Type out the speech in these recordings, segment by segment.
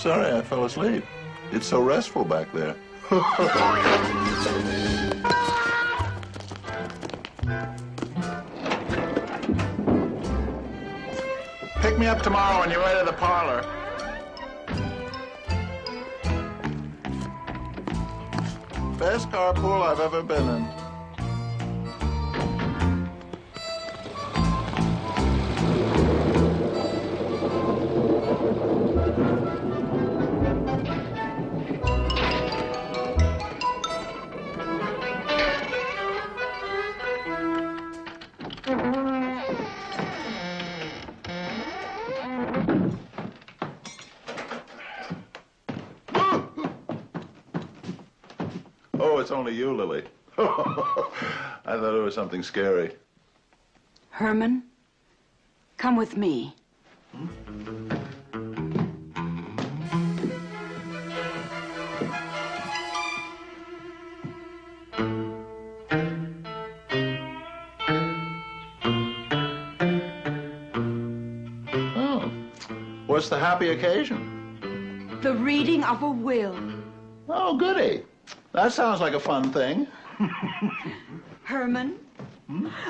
Sorry, I fell asleep. It's so restful back there. Pick me up tomorrow on your way to the parlor. Best carpool I've ever been in. Oh, it's only you, Lily. I thought it was something scary. Herman, come with me. Oh, what's the happy occasion? The reading of a will. Oh, goody. That sounds like a fun thing. Herman,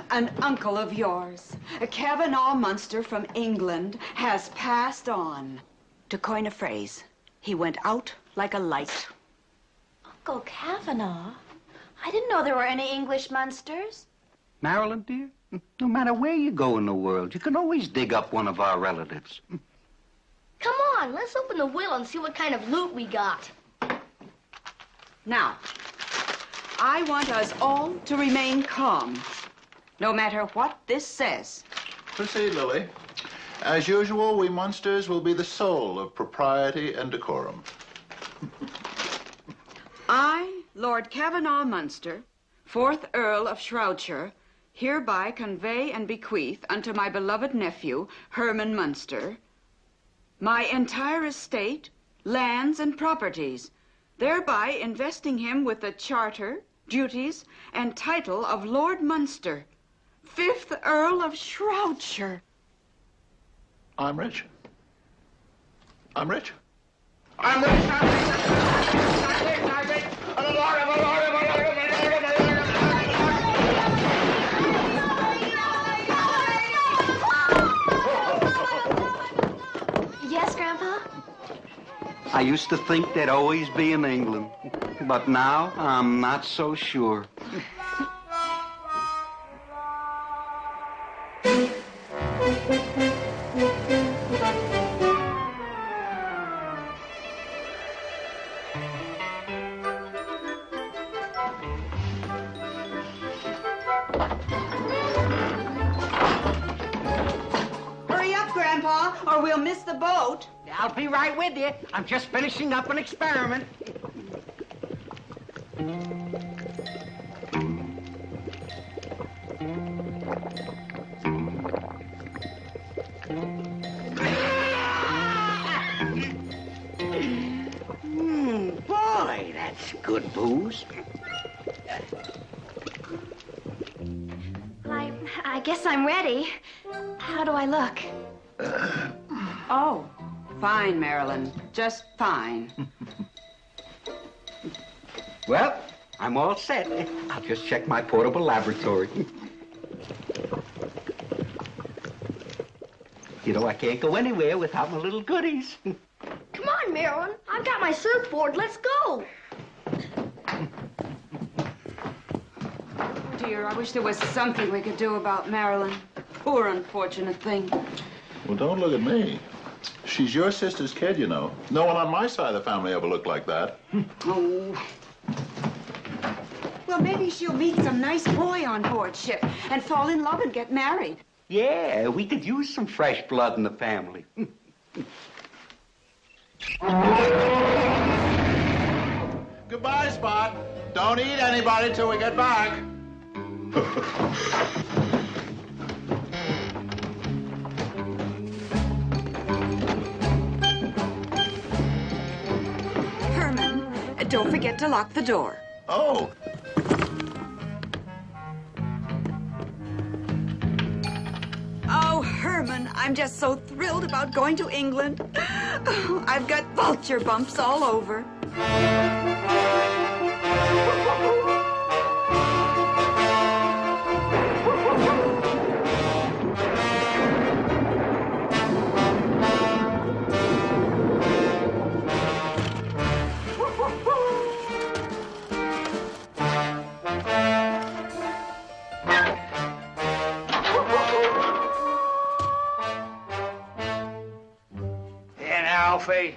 an uncle of yours, a Cavanaugh Munster from England, has passed on. To coin a phrase, he went out like a light. Uncle Cavanaugh? I didn't know there were any English Munsters. Marilyn, dear, no matter where you go in the world, you can always dig up one of our relatives. Come on, let's open the will and see what kind of loot we got. Now, I want us all to remain calm, no matter what this says. Proceed, Lily. As usual, we Munsters will be the soul of propriety and decorum. I, Lord Cavanaugh Munster, 4th Earl of Shroudshire, hereby convey and bequeath unto my beloved nephew, Herman Munster, my entire estate, lands, and properties, thereby investing him with the charter, duties, and title of Lord Munster, 5th Earl of Shroudshire. I'm rich. I'm rich. I'm rich. I'm rich. I'm rich. I'm a lord. I'm a lord. I'm a lord. Yes, Grandpa? I used to think they'd always be in England, but now I'm not so sure. Hurry up, Grandpa, or we'll miss the boat. I'll be right with you. I'm just finishing up an experiment. Boy, that's good booze. Well, I guess I'm ready. How do I look? Oh, fine, Marilyn. Just fine. Well, I'm all set. I'll just check my portable laboratory. You know, I can't go anywhere without my little goodies. Come on, Marilyn. I've got my surfboard. Let's go. Oh, dear, I wish there was something we could do about Marilyn. Poor unfortunate thing. Well, don't look at me. She's your sister's kid, you know. No one on my side of the family ever looked like that. Oh. Well, maybe she'll meet some nice boy on board ship and fall in love and get married. Yeah, we could use some fresh blood in the family. Goodbye, Spot. Don't eat anybody till we get back. Herman, don't forget to lock the door. Oh. Oh, Herman. Herman, I'm just so thrilled about going to England. I've got vulture bumps all over. Alfie,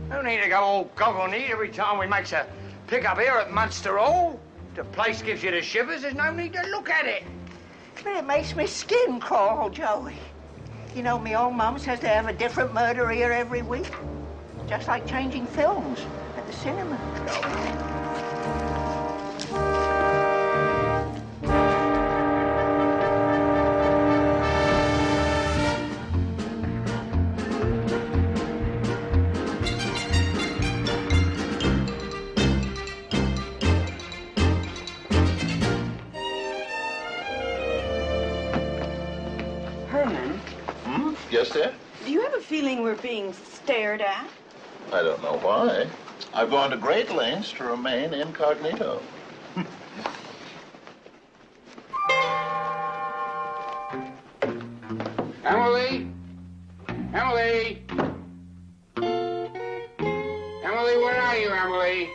no need to go all goggle-kneed every time we makes a pick-up here at Munster Hall. If the place gives you the shivers, there's no need to look at it. But it makes me skin crawl, Joey. You know, me old mum says they have a different murder here every week. Just like changing films at the cinema. Yes, dear? Do you have a feeling we're being stared at? I don't know why. I've gone to great lengths to remain incognito. Emily? Emily? Emily, where are you, Emily?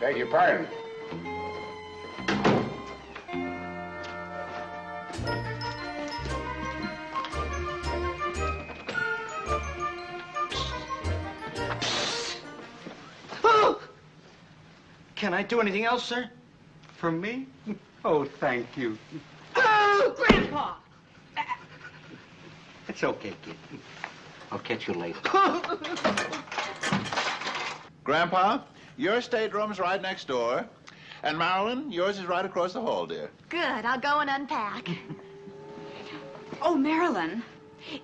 Beg your pardon. Oh! Can I do anything else, sir? For me? Oh, thank you. Oh, Grandpa! It's okay, kid. I'll catch you later. Grandpa, your stateroom's right next door. And Marilyn, yours is right across the hall, dear. Good, I'll go and unpack. Oh, Marilyn,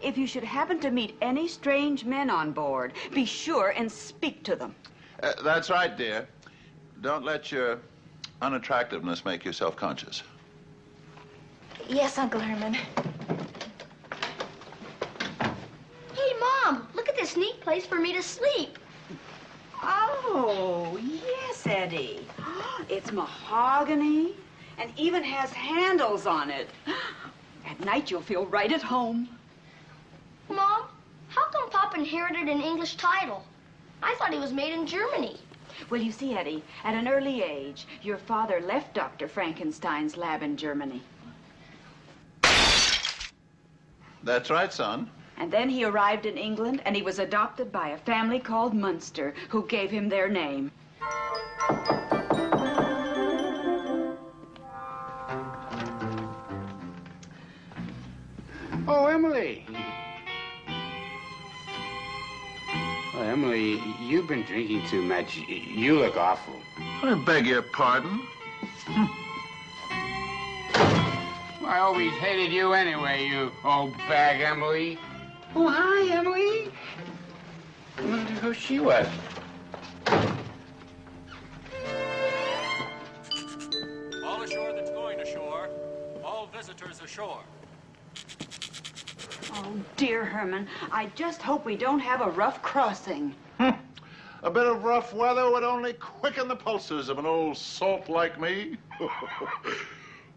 if you should happen to meet any strange men on board, be sure and speak to them. That's right, dear. Don't let your unattractiveness make you self-conscious. Yes, Uncle Herman. Hey, Mom, look at this neat place for me to sleep. Oh, yes, Eddie. It's mahogany and even has handles on it. At night, you'll feel right at home. Mom, how come Pop inherited an English title? I thought he was made in Germany. Well, you see, Eddie, at an early age, your father left Dr. Frankenstein's lab in Germany. That's right, son. And then he arrived in England, and he was adopted by a family called Munster, who gave him their name. Oh, Emily. Oh, Emily, you've been drinking too much. You look awful. I beg your pardon. I always hated you anyway, you old bag, Emily. Oh, hi, Emily. I wondered who she was. All ashore that's going ashore. All visitors ashore. Oh, dear Herman, I just hope we don't have a rough crossing. A bit of rough weather would only quicken the pulses of an old salt like me.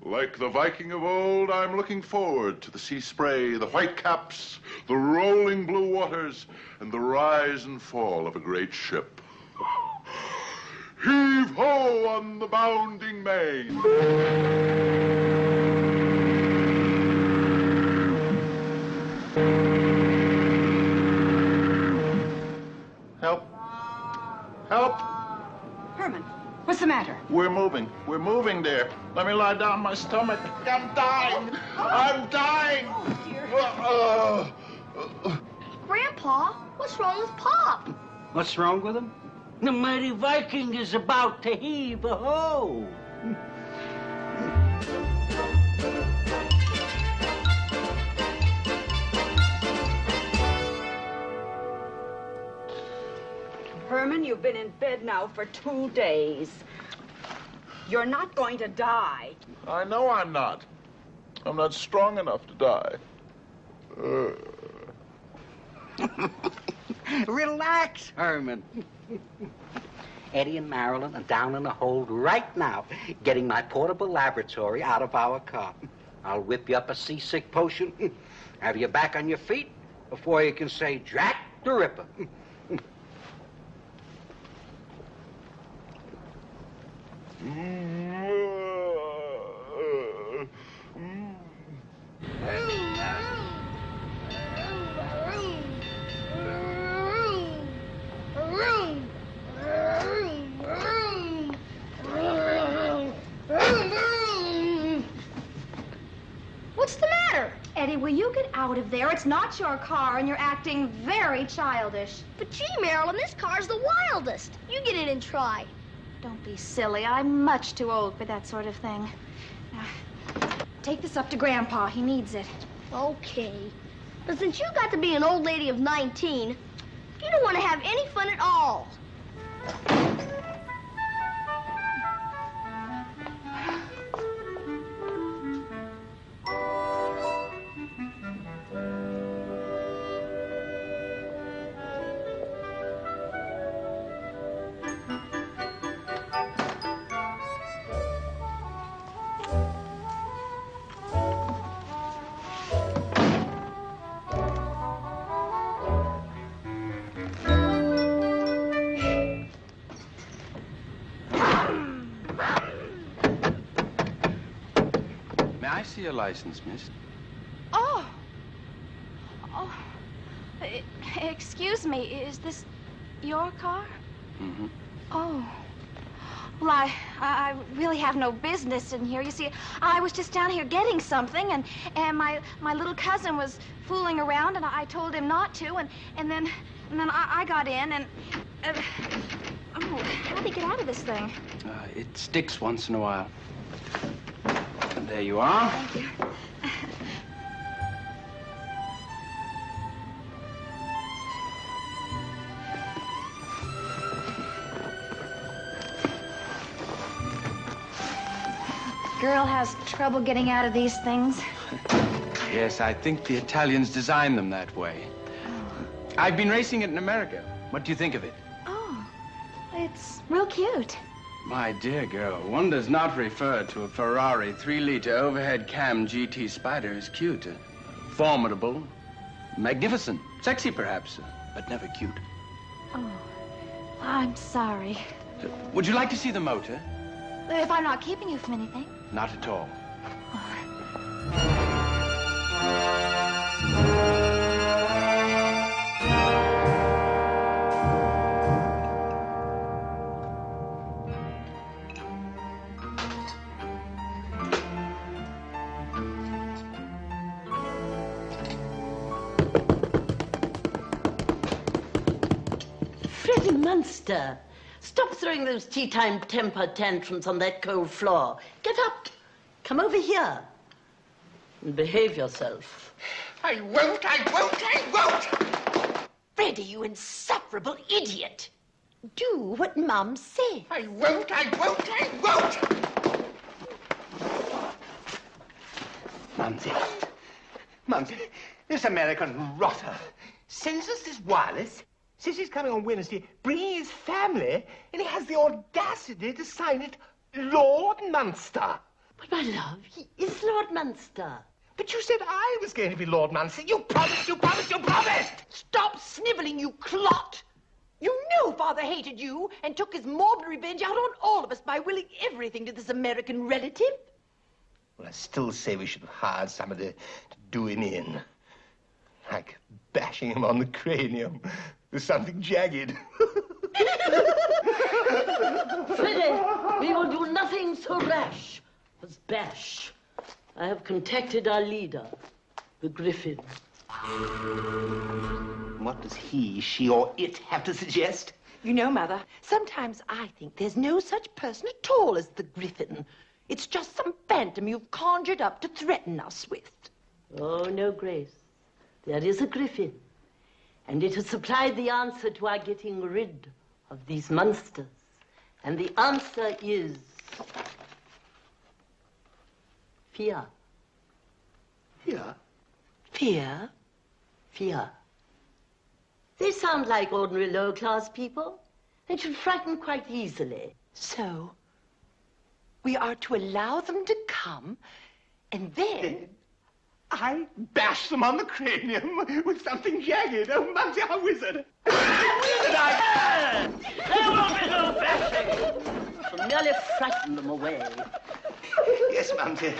Like the Viking of old, I'm looking forward to the sea spray, the white caps, the rolling blue waters, and the rise and fall of a great ship. Heave-ho on the bounding main! Help! Help! Herman, what's the matter? We're moving. We're moving, dear. Let me lie down on my stomach. I'm dying. I'm dying. Oh, dear. Grandpa, what's wrong with Pop? What's wrong with him? The mighty Viking is about to heave a ho. Herman, you you've been in bed now for 2 days. You're not going to die. I know I'm not. I'm not strong enough to die. Relax, Herman. Eddie and Marilyn are down in the hold right now, getting my portable laboratory out of our car. I'll whip you up a seasick potion, have you back on your feet before you can say Jack the Ripper. What's the matter? Eddie, will you get out of there? It's not your car, and you're acting very childish. But gee, Marilyn, this car's the wildest. You get in and try. Don't be silly. I'm much too old for that sort of thing. Now, take this up to Grandpa. He needs it. Okay. But since you got to be an old lady of 19, you don't want to have any fun at all. Your license, miss. Oh. Excuse me. Is this your car? Mm-hmm. Oh. Well, I really have no business in here. You see, I was just down here getting something, and my little cousin was fooling around, and I told him not to, and then I got in, and oh, how did he get out of this thing? It sticks once in a while. And there you are. Thank you. Girl has trouble getting out of these things. Yes, I think the Italians designed them that way. Oh. I've been racing it in America. What do you think of it? Oh, it's real cute. My dear girl, one does not refer to a Ferrari 3-liter overhead cam GT Spider as cute. Formidable, magnificent, sexy perhaps, but never cute. Oh, I'm sorry. Would you like to see the motor? If I'm not keeping you from anything. Not at all. Freddie Munster, stop throwing those tea-time temper tantrums on that cold floor. Get up. Come over here. And behave yourself. I won't, I won't, I won't! Freddie, you insufferable idiot. Do what Mum says. I won't, I won't, I won't! Mumsy, this American rotter sends us this wireless, says he's coming on Wednesday, bringing his family, and he has the audacity to sign it Lord Munster. But, my love, he is Lord Munster. But you said I was going to be Lord Munster. You promised, you promised, you promised! Stop sniveling, you clot! You knew Father hated you and took his morbid revenge out on all of us by willing everything to this American relative. Well, I still say we should have hired somebody to do him in. Like bashing him on the cranium with something jagged. Freddie, we will do nothing so rash as bash. I have contacted our leader, the Gryphon. What does he, she, or it have to suggest? You know, Mother, sometimes I think there's no such person at all as the Gryphon. It's just some phantom you've conjured up to threaten us with. Oh, no, Grace. There is a Gryphon, and it has supplied the answer to our getting rid of these Munsters? And the answer is fear. Fear? Fear? Fear. They sound like ordinary low-class people. They should frighten quite easily. So, we are to allow them to come, and then I bash them on the cranium with something jagged. Oh, Mumsy, how wizard! There will be no bashing. I shall merely frighten them away. Yes, Mumsy.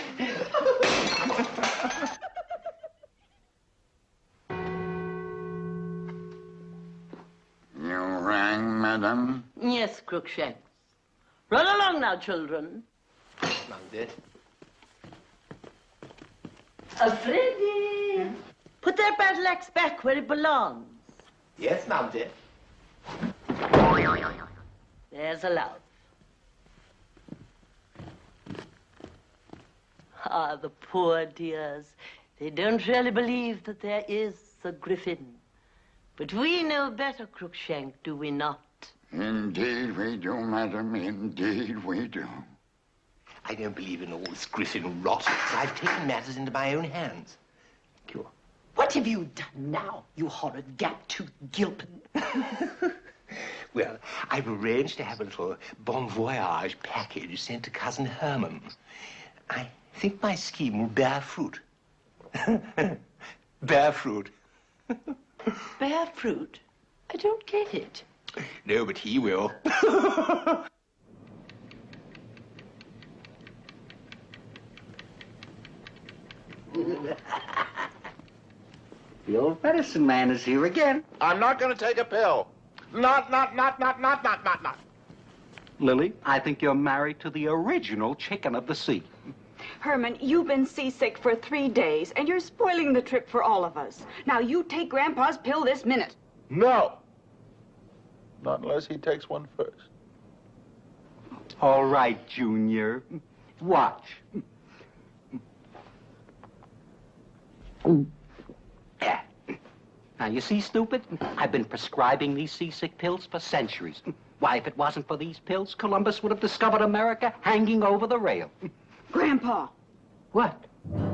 You rang, madam? Yes, Crookshanks. Run along now, children. Mumsy. Freddie! Put that battle axe back where it belongs. Yes, Mumsy. There's a love. Ah, the poor dears. They don't really believe that there is a Gryphon. But we know better, Crookshank, do we not? Indeed we do, madam. Indeed we do. I don't believe in all this Gryphon rot, so I've taken matters into my own hands. Cure. What have you done now, you horrid gap-toothed Gilpin? Well, I've arranged to have a little bon voyage package sent to Cousin Herman. I think my scheme will bear fruit. Bear fruit. Bear fruit? I don't get it. No, but he will. The old medicine man is here again. I'm not going to take a pill. Not. Lily, I think you're married to the original chicken of the sea. Herman, you've been seasick for 3 days, and you're spoiling the trip for all of us. Now, you take Grandpa's pill this minute. No. Not unless he takes one first. All right, Junior. Watch. Yeah. Now, you see, stupid, I've been prescribing these seasick pills for centuries. Why, if it wasn't for these pills, Columbus would have discovered America hanging over the rail. Grandpa. What?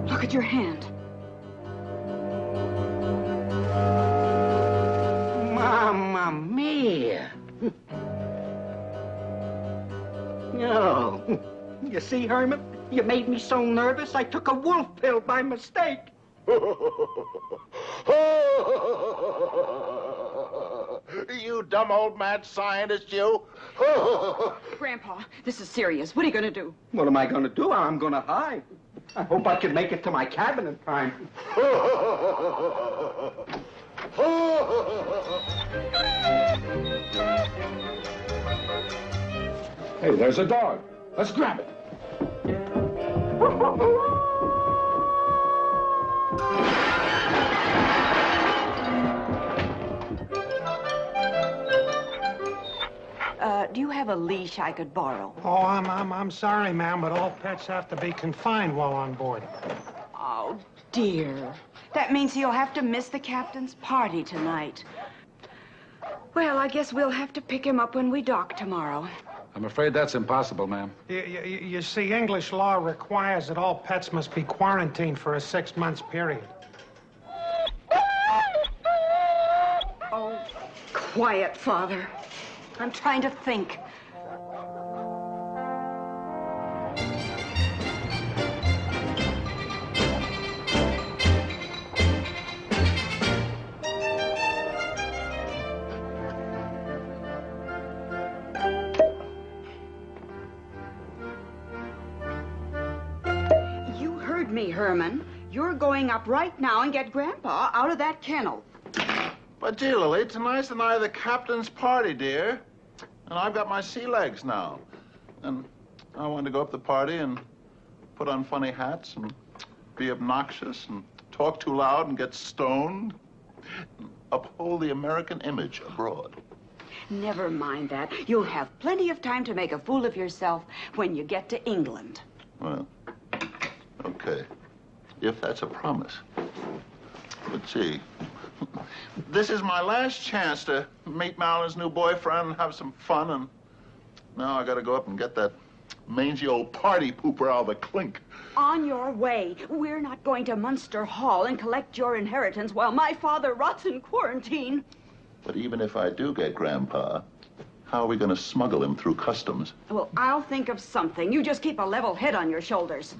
Look at your hand. Mamma mia. No. You see, Herman? You made me so nervous, I took a wolf pill by mistake. You dumb old mad scientist, you. Grandpa, this is serious. What are you going to do? What am I going to do? I'm going to hide. I hope I can make it to my cabin in time. Hey, there's a dog. Let's grab it. Do you have a leash I could borrow? Oh, I'm sorry, ma'am, but all pets have to be confined while on board. Oh, dear. That means he'll have to miss the captain's party tonight. Well, I guess we'll have to pick him up when we dock tomorrow. I'm afraid that's impossible, ma'am. You see, English law requires that all pets must be quarantined for a 6-month period. Oh, quiet, Father. I'm trying to think. You heard me, Herman. You're going up right now and get Grandpa out of that kennel. But, gee, Lily, tonight's the night of the captain's party, dear. And I've got my sea legs now. And I want to go up the party and put on funny hats and be obnoxious and talk too loud and get stoned. Uphold the American image abroad. Never mind that. You'll have plenty of time to make a fool of yourself when you get to England. Well, okay. If that's a promise. Let's see. This is my last chance to meet Marilyn's new boyfriend and have some fun, and now I gotta go up and get that mangy old party pooper out of the clink. On your way. We're not going to Munster Hall and collect your inheritance while my father rots in quarantine. But even if I do get Grandpa, how are we gonna smuggle him through customs? Well, I'll think of something. You just keep a level head on your shoulders.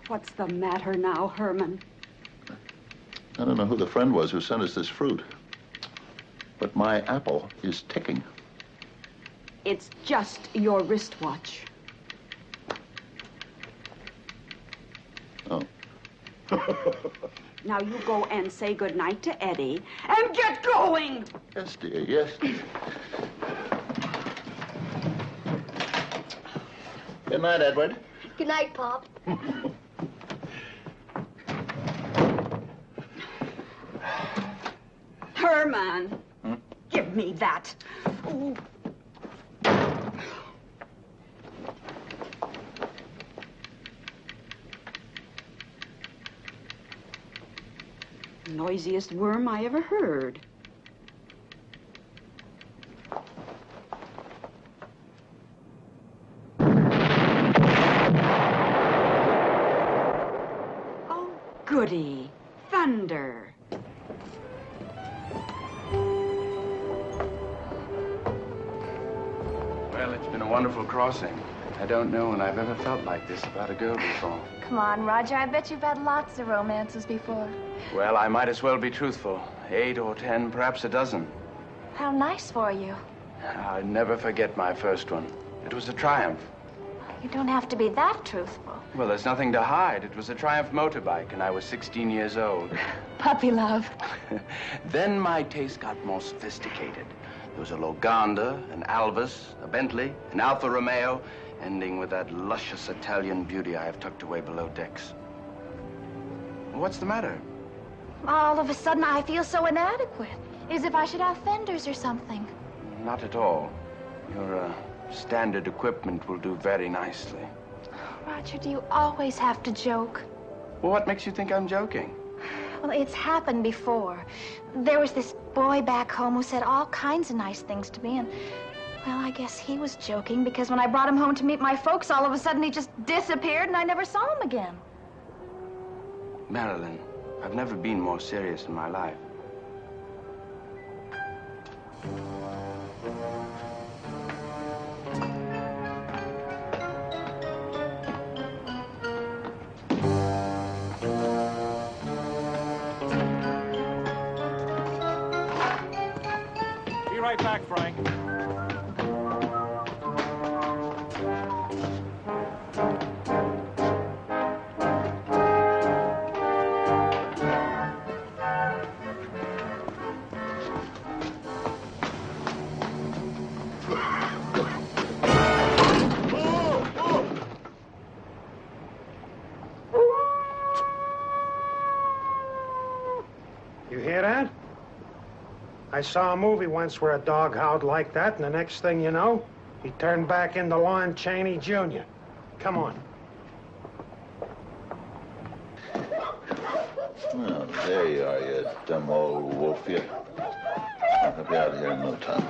What's the matter now, Herman? I don't know who the friend was who sent us this fruit, but my apple is ticking. It's just your wristwatch. Oh. Now you go and say goodnight to Eddie and get going! Yes, dear, yes. Good night, Edward. Good night, Pop. Herman, give me that. Ooh. Noisiest worm I ever heard. Oh, goody. Thunder. Well, it's been a wonderful crossing. I don't know when I've ever felt like this about a girl before. Come on, Roger. I bet you've had lots of romances before. Well, I might as well be truthful. 8 or 10, perhaps a dozen. How nice for you. I'll never forget my first one. It was a Triumph. You don't have to be that truthful. Well, there's nothing to hide. It was a Triumph motorbike, and I was 16 years old. Puppy love. Then my taste got more sophisticated. There was a Loganda, an Alvis, a Bentley, an Alfa Romeo, ending with that luscious Italian beauty I have tucked away below decks. What's the matter? All of a sudden, I feel so inadequate. As if I should have fenders or something. Not at all. Your standard equipment will do very nicely. Roger, do you always have to joke? Well, what makes you think I'm joking? Well, it's happened before. There was this boy back home who said all kinds of nice things to me, and, well, I guess he was joking because when I brought him home to meet my folks, all of a sudden he just disappeared and I never saw him again. Marilyn, I've never been more serious in my life. Be right back, Frank. You hear that? I saw a movie once where a dog howled like that, and the next thing you know, he turned back into Lon Chaney Jr. Come on. Oh, there you are, you dumb old wolf, you. I'll be out of here in no time.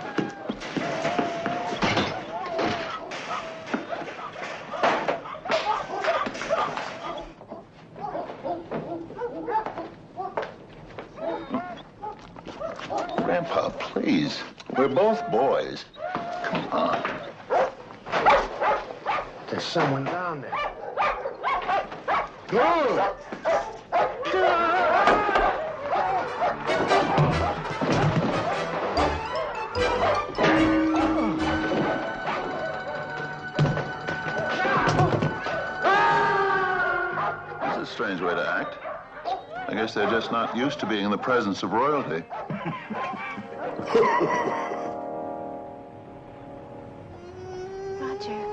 Grandpa, please. We're both boys. Come on. There's someone down there. Go! That's a strange way to act. I guess they're just not used to being in the presence of royalty. Roger.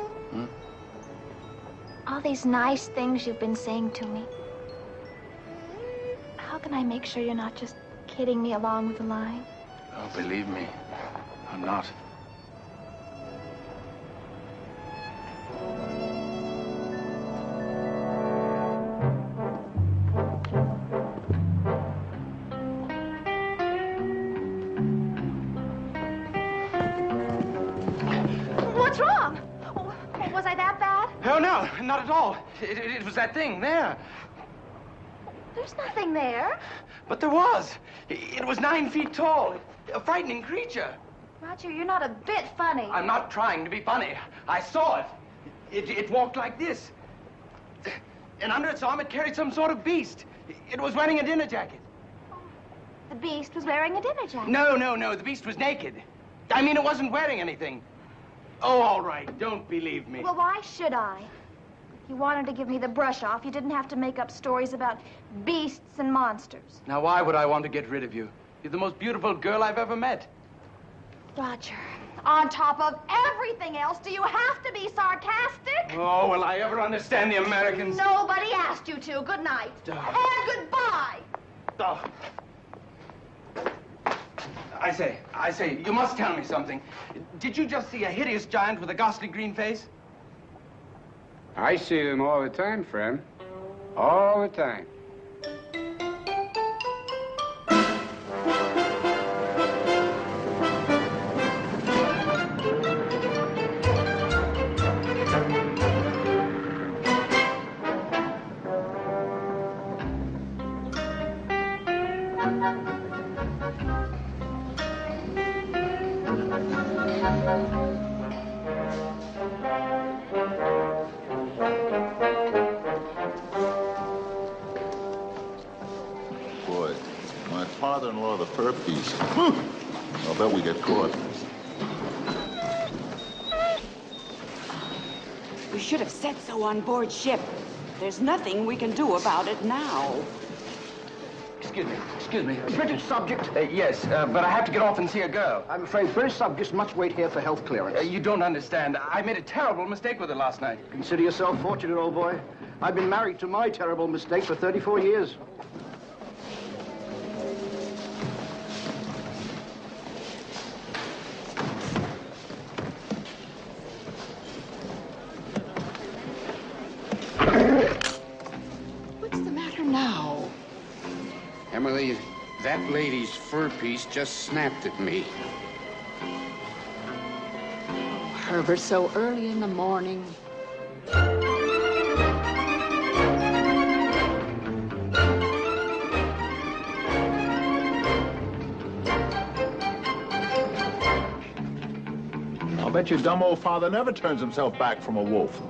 All these nice things you've been saying to me. How can I make sure you're not just kidding me along with the line? Oh, believe me, I'm not. No, not at all. It was that thing there. There's nothing there. But there was. It was 9 feet tall. A frightening creature. Roger, you're not a bit funny. I'm not trying to be funny. I saw it. It walked like this. And under its arm, it carried some sort of beast. It was wearing a dinner jacket. The beast was wearing a dinner jacket. No. The beast was naked. I mean, it wasn't wearing anything. Oh, all right. Don't believe me. Well, why should I? If you wanted to give me the brush off, you didn't have to make up stories about beasts and monsters. Now, why would I want to get rid of you? You're the most beautiful girl I've ever met. Roger, on top of everything else, do you have to be sarcastic? Oh, will I ever understand the Americans? Nobody asked you to. Good night. And goodbye. Oh. I say, you must tell me something. Did you just see a hideous giant with a ghastly green face? I see them all the time, friend. All the time. Boy, my father-in-law, the fur piece. I'll bet we get caught. We should have said so on board ship. There's nothing we can do about it now. Excuse me. British subject. Yes, but I have to get off and see a girl. I'm afraid British subjects must wait here for health clearance. You don't understand. I made a terrible mistake with her last night. Consider yourself fortunate, old boy. I've been married to my terrible mistake for 34 years. What's the matter now? Emily, that lady's fur piece just snapped at me. Herbert, so early in the morning. I'll bet your dumb old father never turns himself back from a wolf.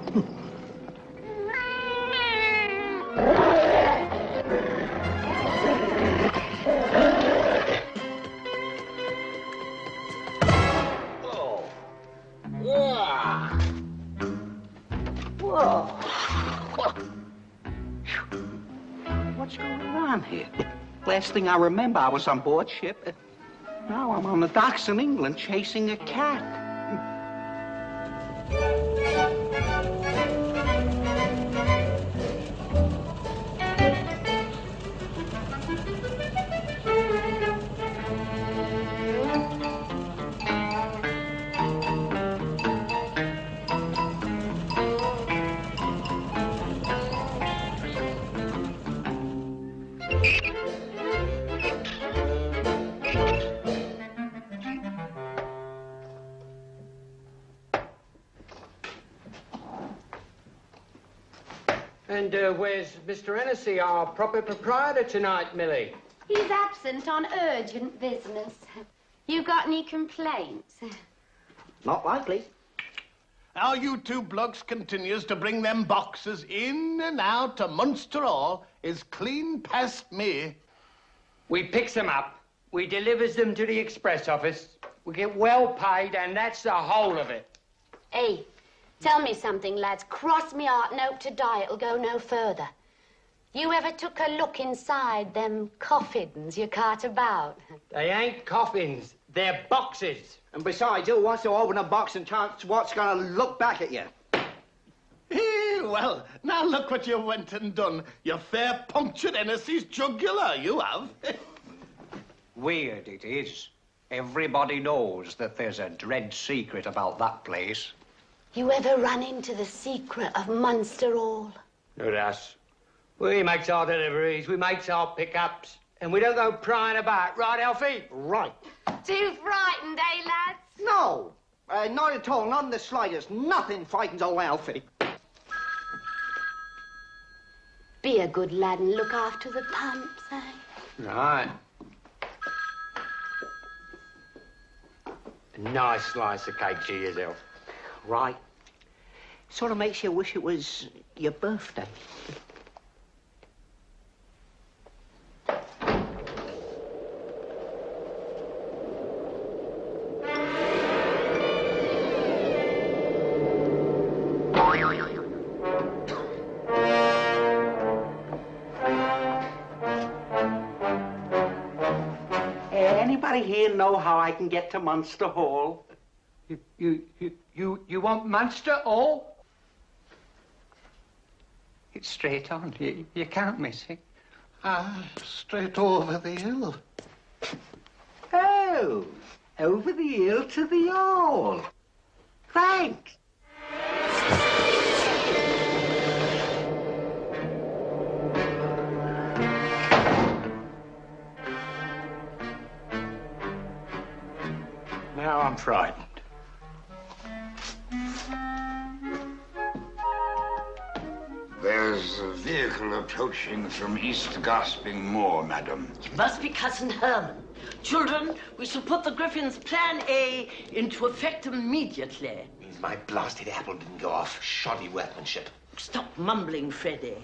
Whoa. What's going on here? Last thing I remember, I was on board ship. Now I'm on the docks in England chasing a cat. And where's Mr. Hennessy, our proper proprietor tonight, Millie? He's absent on urgent business. You got any complaints? Not likely. How you two blokes continues to bring them boxes in and out to Munster Hall is clean past me. We picks them up, we delivers them to the express office, we get well paid, and that's the whole of it. Hey, tell me something, lads. Cross me heart and hope to die it'll go no further. You ever took a look inside them coffins you cart about? They ain't coffins, they're boxes. And besides, who wants to open a box and chance what's going to look back at you? Well, now look what you went and done. You fair punctured Hennessy's jugular, you have. Weird it is. Everybody knows that there's a dread secret about that place. You ever run into the secret of Munster Hall? Not us. We makes our deliveries, we makes our pickups, and we don't go prying about, right, Alfie? Right. Too frightened, eh, lads? No, not at all, not in the slightest. Nothing frightens old Alfie. Be a good lad and look after the pumps, eh? Right. A nice slice of cake to yourself. Right. Sort of makes you wish it was your birthday. Anybody here know how I can get to Munster Hall? You want Munster Hall? It's straight on. You can't miss it. Straight over the hill. Oh, over the hill to the Hall. Thanks. Now I'm frightened. There's a vehicle approaching from East Gasping Moor, madam. It must be Cousin Herman. Children, we shall put the Gryphon's Plan A into effect immediately. Means my blasted apple didn't go off. Shoddy workmanship. Stop mumbling, Freddie.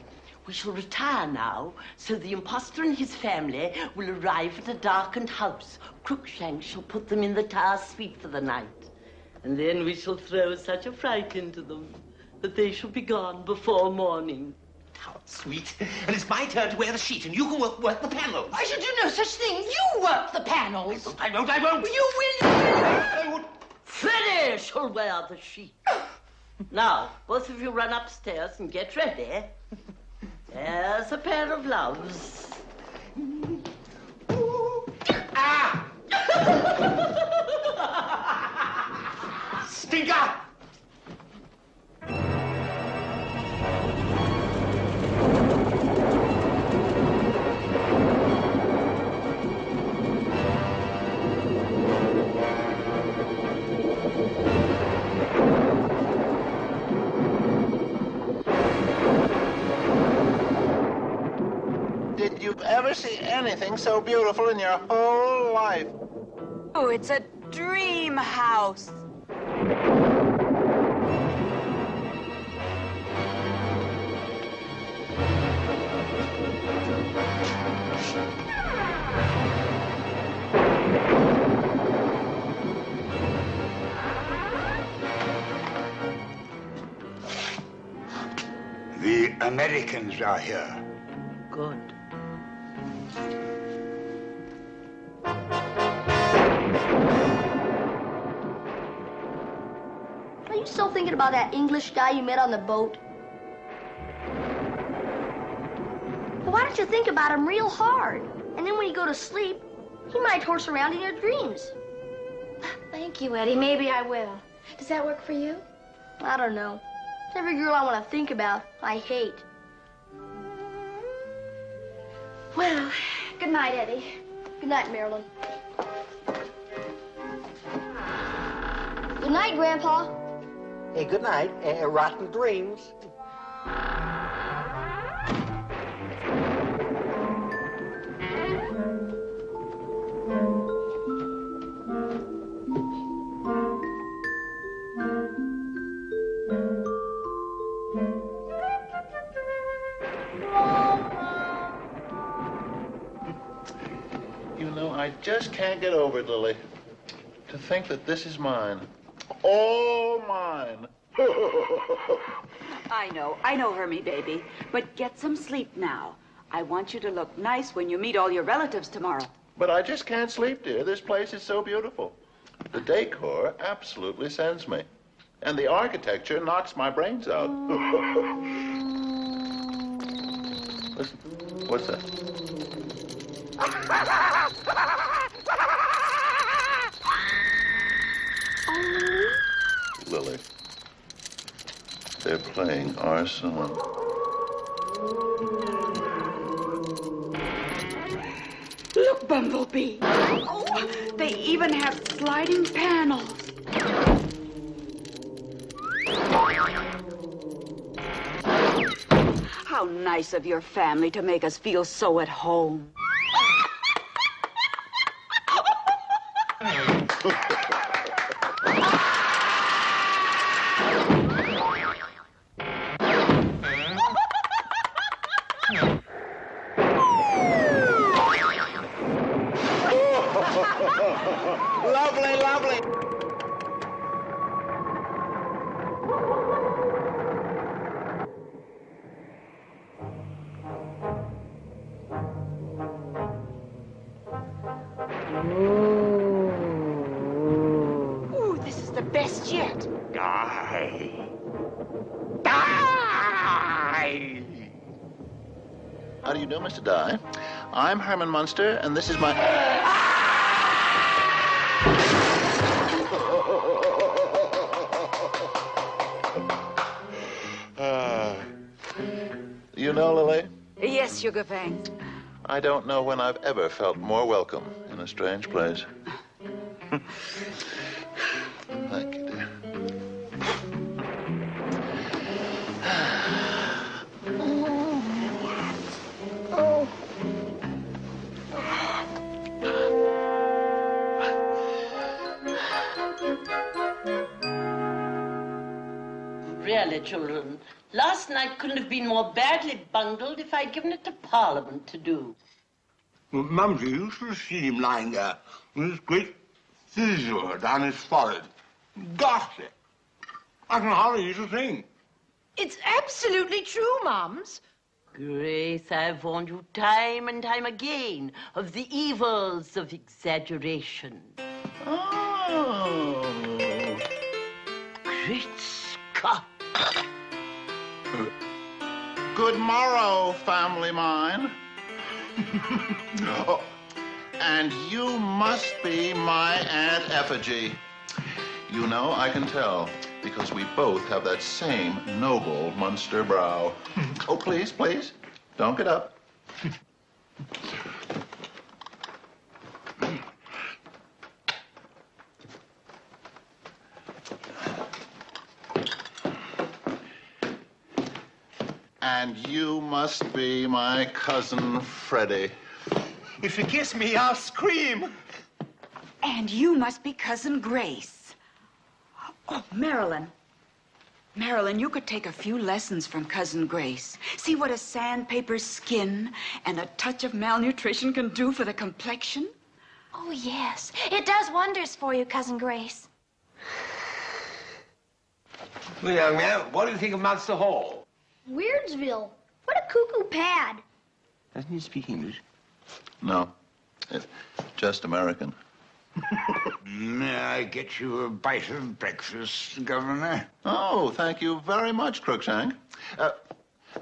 We shall retire now, so the impostor and his family will arrive at a darkened house. Crookshanks shall put them in the tower suite for the night. And then we shall throw such a fright into them that they shall be gone before morning. How sweet. And it's my turn to wear the sheet, and you can work the panels. I shall do no such thing. You work the panels. I won't. You will. Freddie shall wear the sheet. Now, both of you run upstairs and get ready. There's a pair of gloves. Ah! Stinker! Did you ever see anything so beautiful in your whole life? Oh, it's a dream house. The Americans are here. Good. Are you still thinking about that English guy you met on the boat? Well, why don't you think about him real hard? And then when you go to sleep, he might horse around in your dreams. Thank you, Eddie. Maybe I will. Does that work for you? I don't know. Every girl I want to think about, I hate. Well, good night, Eddie. Good night, Marilyn. Good night, Grandpa. Hey, good night. Rotten dreams. You know, I just can't get over it, Lily. To think that this is mine. All mine. I know, Hermie, baby. But get some sleep now. I want you to look nice when you meet all your relatives tomorrow. But I just can't sleep, dear. This place is so beautiful. The decor absolutely sends me. And the architecture knocks my brains out. Listen, what's that? Lily, they're playing our song. Look, Bumblebee. Oh, they even have sliding panels. How How nice of your family to make us feel so at home. Lovely, lovely. Ooh, this is the best yet. Die. Die! How do you do, Mr. Dye? I'm Herman Munster, and this is my... You know, Lily, Yes, Sugar Fang. I don't know when I've ever felt more welcome in a strange place. Thank you, dear. Really, children, last night couldn't have been more badly bungled if I'd given it to Parliament to do. Well, Mumsy, you should have seen him lying there with this great fissure down his forehead. Ghastly. I can hardly use a thing. It's absolutely true, Mums. Grace, I've warned you time and time again of the evils of exaggeration. Oh. Great Scott. Good morrow, family mine. Oh, and you must be my Aunt Effigie. You know, I can tell, because we both have that same noble Munster brow. Oh, please, please, don't get up. And you must be my cousin Freddie. If you kiss me, I'll scream. And you must be Cousin Grace. Oh, Marilyn. Marilyn, you could take a few lessons from Cousin Grace. See what a sandpaper's skin and a touch of malnutrition can do for the complexion? Oh, yes. It does wonders for you, Cousin Grace. Well, young man, what do you think of Munster Hall? Weirdsville. What a cuckoo pad. Doesn't he speak English? No, just American. May I get you a bite of breakfast, Governor? Oh, thank you very much, Crookshank.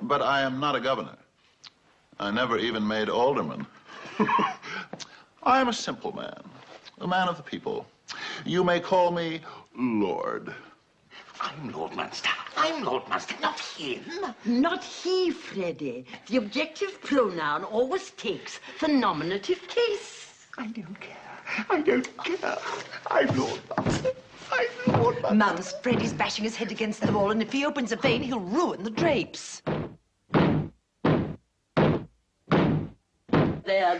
But I am not a governor. I never even made alderman. I am a simple man, a man of the people. You may call me Lord. I'm Lord Munster. I'm Lord Munster, not him. Not he, Freddie. The objective pronoun always takes the nominative case. I don't care. I don't care. I'm Lord Munster. I'm Lord Munster. Mums, Freddie's bashing his head against the wall, and if he opens a vein, he'll ruin the drapes.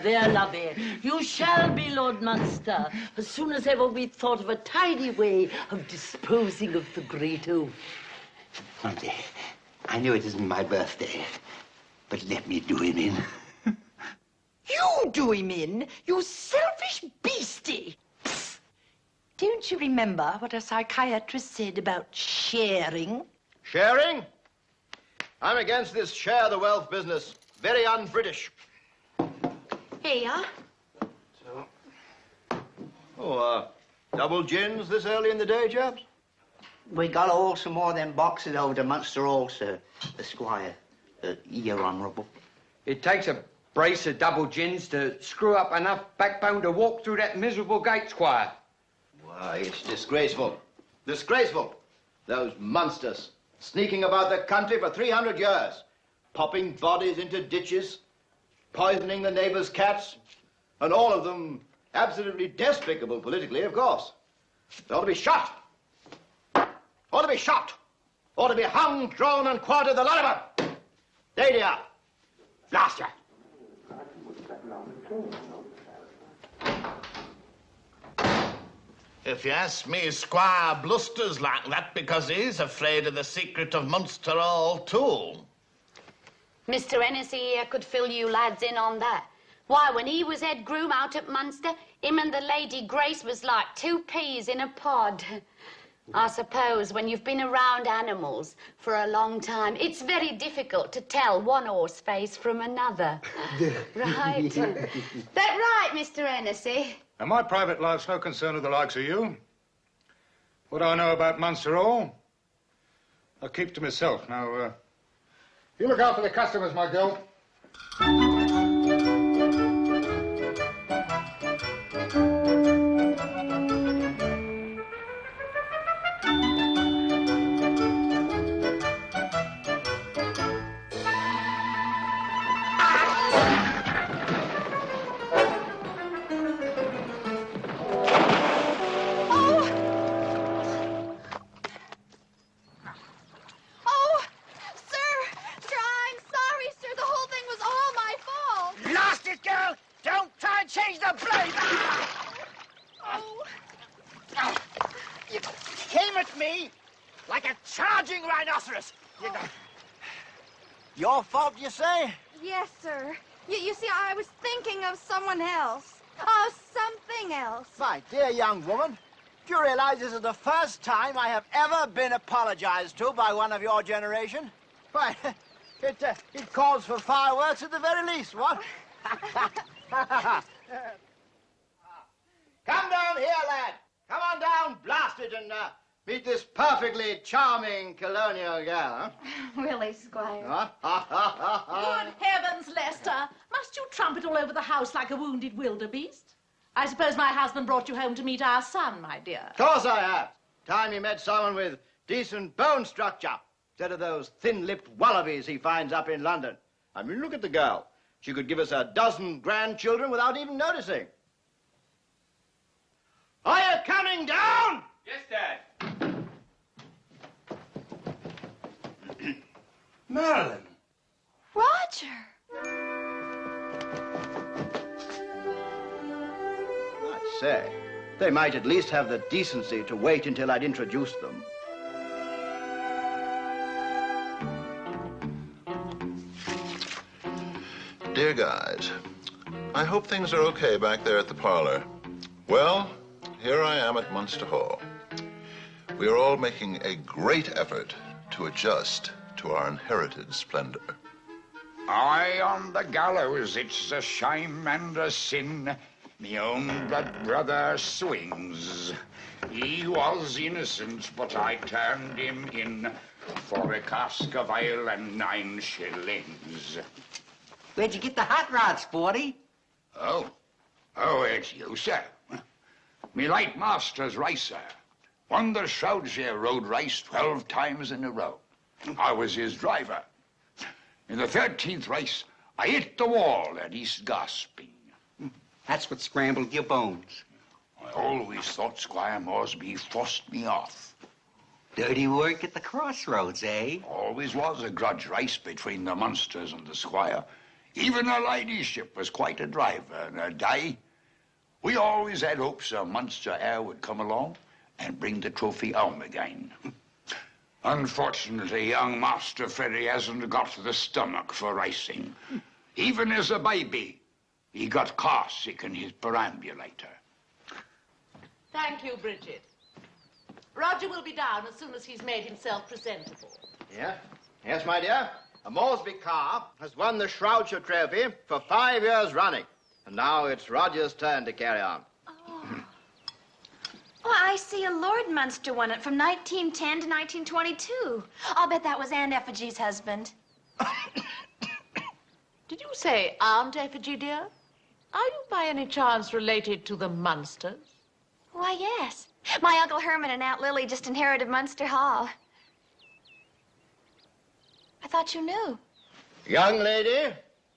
There, lovey. You shall be Lord Munster as soon as ever we thought of a tidy way of disposing of the great oaf. Mumsy, I know it isn't my birthday, but let me do him in. You do him in, you selfish beastie. Psst. Don't you remember what a psychiatrist said about sharing? Sharing? I'm against this share the wealth business. Very un-British. Here. Double gins this early in the day, chaps? We got to haul some more of them boxes over to Munster Hall, sir. The squire. Your honourable. It takes a brace of double gins to screw up enough backbone to walk through that miserable gate, Squire. Why, it's disgraceful. Disgraceful. Those Munsters, sneaking about the country for 300 years, popping bodies into ditches, poisoning the neighbours' cats, and all of them absolutely despicable politically, of course. They ought to be shot. Ought to be shot. Ought to be hung, drawn, and quartered, the lot of them. Lady up. Blaster. If you ask me, Squire blusters like that because he's afraid of the secret of Munster Hall, too. Mr. Hennessy here could fill you lads in on that. Why, when he was head groom out at Munster, him and the Lady Grace was like two peas in a pod. I suppose when you've been around animals for a long time, it's very difficult to tell one horse face from another. Right? That right, Mr. Hennessy? And my private life's no concern of the likes of you. What I know about Munster Hall, I'll keep to myself. Now, you look out for the customers, my girl. Your fault, you say? Yes, sir. You see, I was thinking of someone else. Of something else. My dear young woman, do you realize this is the first time I have ever been apologized to by one of your generation? Why, it calls for fireworks at the very least, what? Come down here, lad. Come on down, blast it, and meet this perfectly charming colonial girl, huh? Really, Squire? Good heavens, Lester. Must you trumpet all over the house like a wounded wildebeest? I suppose my husband brought you home to meet our son, my dear. Of course I have. Time he met someone with decent bone structure, instead of those thin-lipped wallabies he finds up in London. I mean, look at the girl. She could give us a dozen grandchildren without even noticing. Are you coming down? Yes, Dad. Marilyn. Roger. I say, they might at least have the decency to wait until I'd introduced them. Dear guys, I hope things are okay back there at the parlor. Well, here I am at Munster Hall. We are all making a great effort to adjust to our inherited splendor. I on the gallows, it's a shame and a sin. Me own blood brother swings. He was innocent, but I turned him in for a cask of ale and 9 shillings. Where'd you get the hot rod, Sporty? Oh, it's you, sir. Me late master's racer. Won the Shroudshire road race 12 times in a row. I was his driver. In the 13th race, I hit the wall at East Gasping. That's what scrambled your bones. I always thought Squire Moresby forced me off. Dirty work at the crossroads, eh? Always was a grudge race between the Munsters and the Squire. Even her ladyship was quite a driver in her day. We always had hopes a Munster heir would come along and bring the trophy home again. Unfortunately, young Master Freddie hasn't got the stomach for racing. Even as a baby, he got car sick in his perambulator. Thank you, Bridget. Roger will be down as soon as he's made himself presentable. Yeah? Yes, my dear. A Moresby car has won the Shroudshire trophy for 5 years running. And now it's Roger's turn to carry on. Oh, I see a Lord Munster won it from 1910 to 1922. I'll bet that was Aunt Effigie's husband. Did you say Aunt Effigie, dear? Are you by any chance related to the Munsters? Why, yes. My Uncle Herman and Aunt Lily just inherited Munster Hall. I thought you knew. Young lady,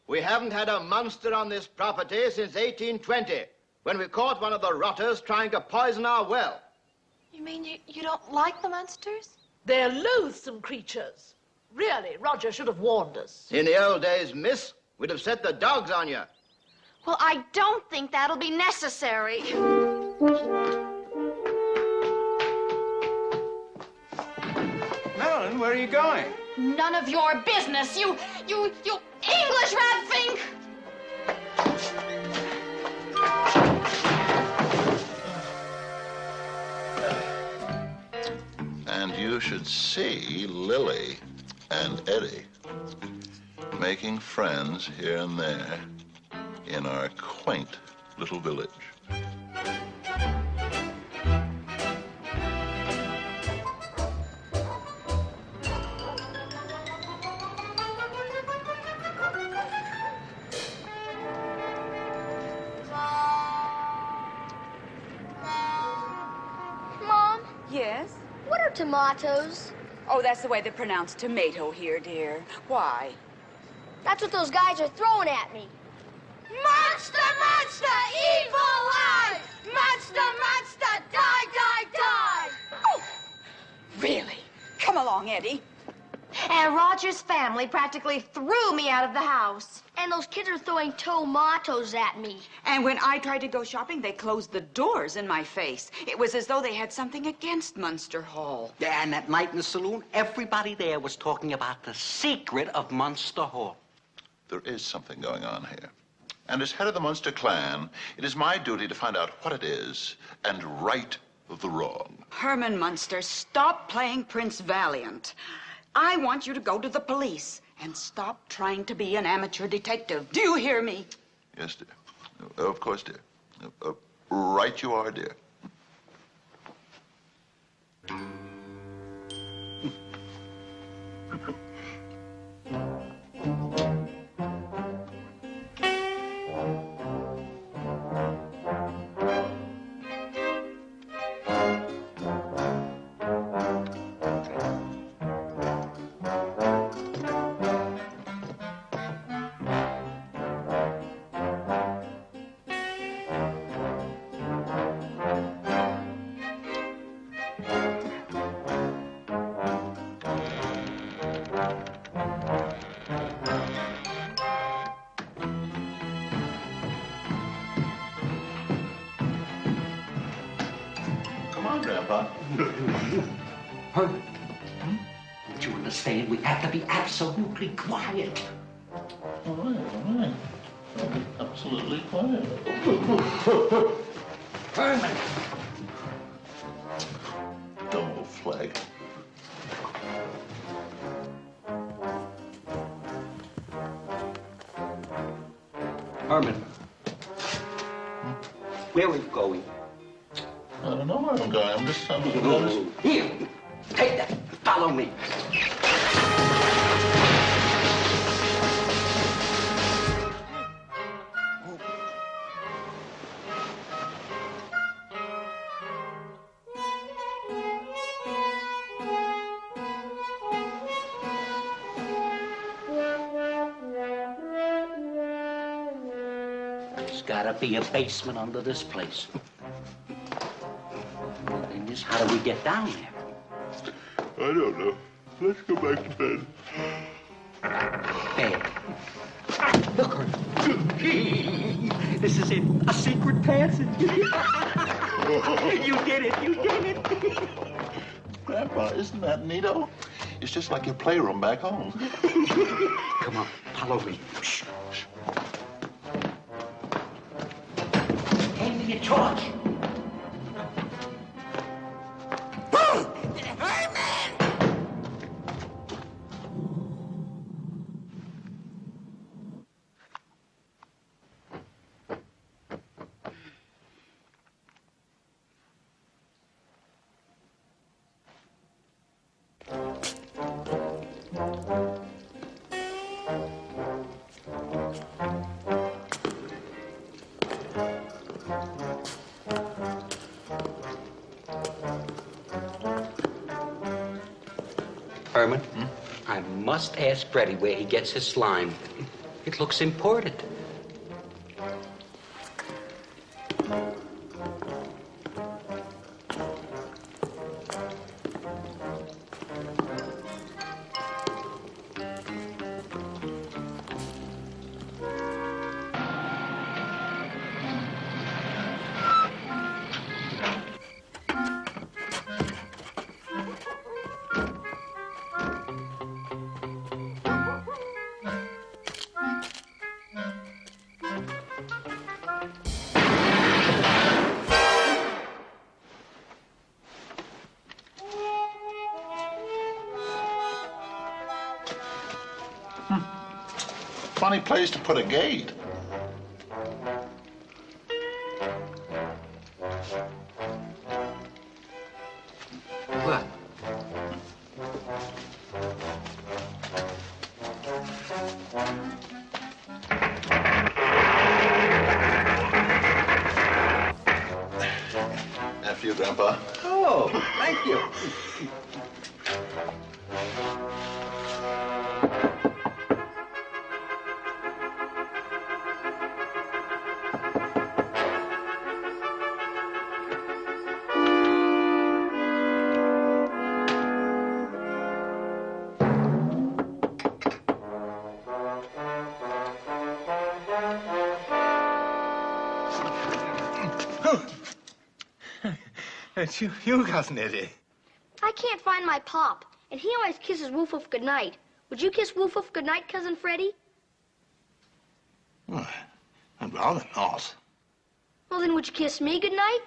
we haven't had a Munster on this property since 1820, when we caught one of the rotters trying to poison our well. You mean you don't like the Munsters? They're loathsome creatures. Really, Roger should have warned us. In the old days, miss, we'd have set the dogs on you. Well, I don't think that'll be necessary. Marilyn, where are you going? None of your business, you English rat fink! And you should see Lily and Eddie making friends here and there in our quaint little village. Mom, Yes? what are tomatoes? Oh, that's the way they pronounce tomato here, dear. Why? That's what those guys are throwing at me. Munster, Munster, evil eye! Munster, Munster, die, die, die! Oh, really? Come along, Eddie. And Roger's family practically threw me out of the house. And those kids are throwing tomatoes at me. And when I tried to go shopping, they closed the doors in my face. It was as though they had something against Munster Hall. Yeah, and that night in the saloon, everybody there was talking about the secret of Munster Hall. There is something going on here. And as head of the Munster clan, it is my duty to find out what it is and right the wrong. Herman Munster, stop playing Prince Valiant. I want you to go to the police and stop trying to be an amateur detective. Do you hear me? Yes, dear. Of course, dear. Right you are, dear. Grandpa. Herman, don't you understand? We have to be absolutely quiet. All right. I'll be absolutely quiet. Herman! Dumb old flag. Herman, where are you going? I don't know where I'm going. I'm just Here, take that. Follow me. There's gotta be a basement under this place. How do we get down there? I don't know. Let's go back to bed. Bed. Look, this is it. A secret passage. You did it. You did it. Grandpa, isn't that neato? It's just like your playroom back home. Come on, follow me. Shh. Hand me your torch. Herman, I must ask Freddie where he gets his slime. It looks imported. funny place to put a gate. What? After you, Grandpa. Oh, thank you. It's you, Cousin Eddie. I can't find my pop, and he always kisses Woof Woof goodnight. Would you kiss Woof Woof goodnight, Cousin Freddie? Well, I'd rather not. Well, then would you kiss me goodnight?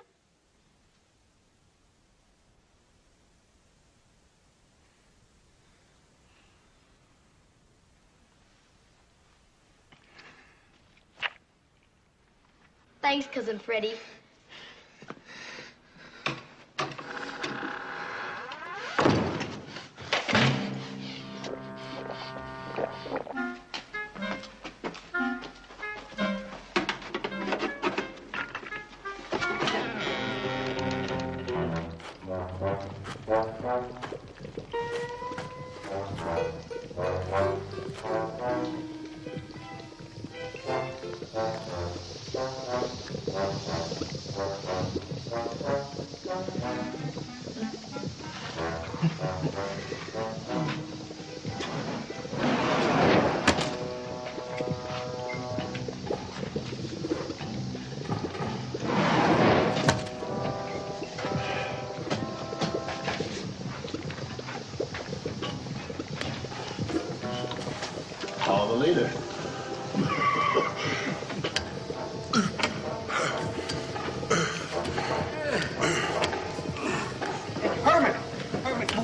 Thanks, Cousin Freddie. Call the leader. Herman,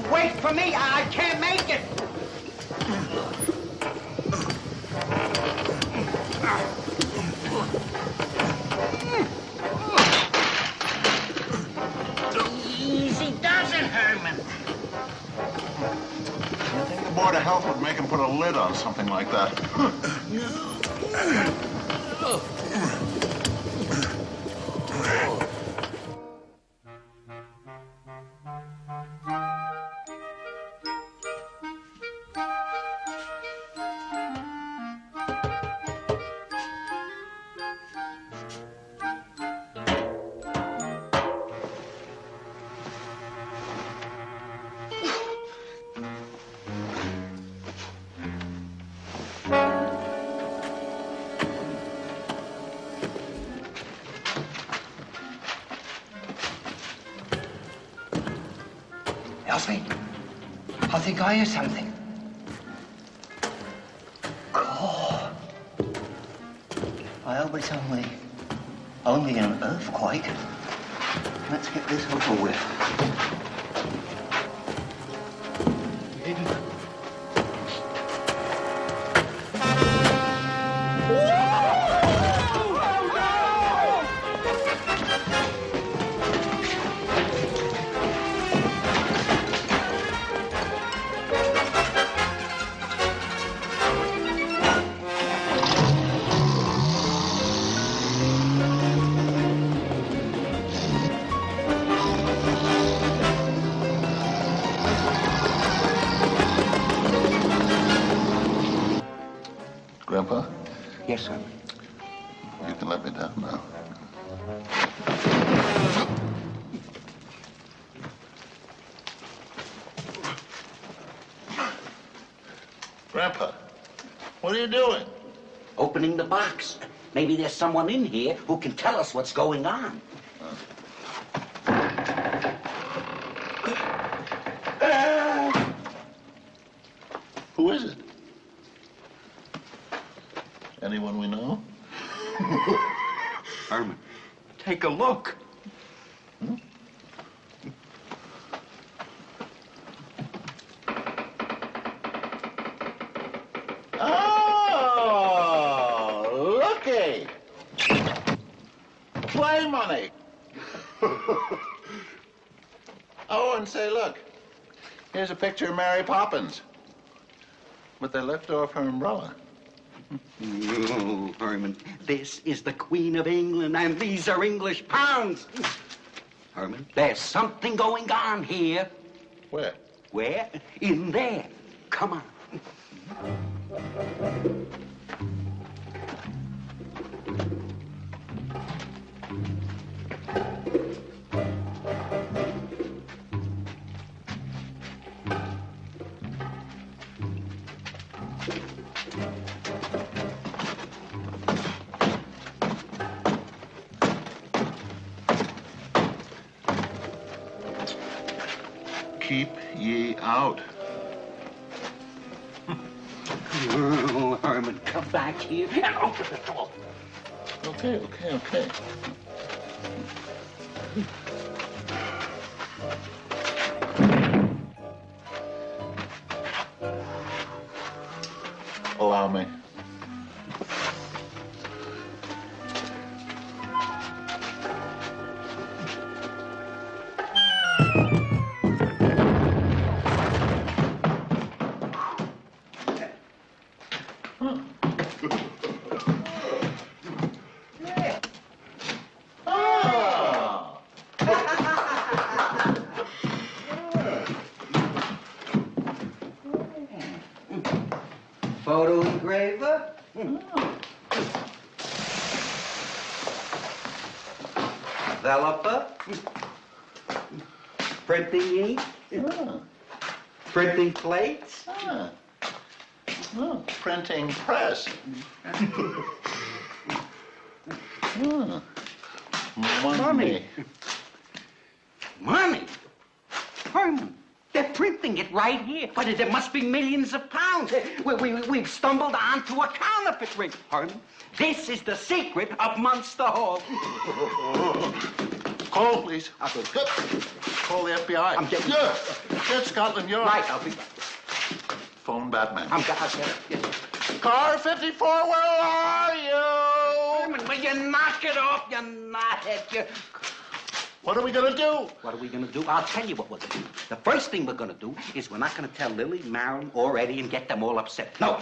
wait for me. I can't make it. Easy does it, Herman. I think the Board of Health would make him put a lid on something like that. Elsie, I think I hear something. God. I hope it's only an earthquake. Let's get this over with. Grandpa? Yes, sir. You can let me down now. Grandpa, what are you doing? Opening the box. Maybe there's someone in here who can tell us what's going on. Who is it? Anyone we know? Herman, take a look. Oh! Jackie! Play money! Oh, and say, look. Here's a picture of Mary Poppins. But they left off her umbrella. No, Herman. This is the Queen of England, and these are English pounds. Herman, there's something going on here. Where? Where? In there. Come on. Keep ye out. Oh, Herman, come back here and open the door. Okay. Allow me. Photo engraver. Developer. Printing ink. Printing plates. Printing press. Money. Money? Herman, they're printing it right here. But there must be millions of pounds. We've stumbled onto a counterfeit ring. Herman, this is the secret of Munster Hall. Call, please. Call the FBI. I'm getting... Get Scotland Yard. Right, I'll be back. Phone Batman. I'll get it. Yes. Car 54, where are you? Herman, will you knock it off, you knothead? What are we going to do? What are we going to do? I'll tell you what we're going to do. The first thing we're going to do is we're not going to tell Lily, Marilyn, or Eddie and get them all upset. No.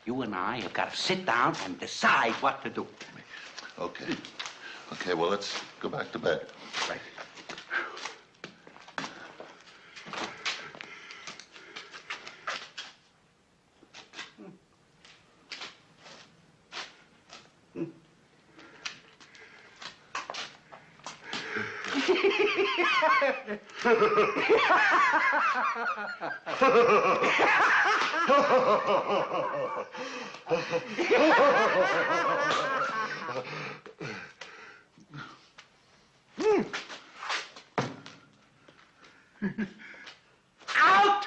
You and I have got to sit down and decide what to do. Okay. Okay, well, let's go back to bed. Right. Out!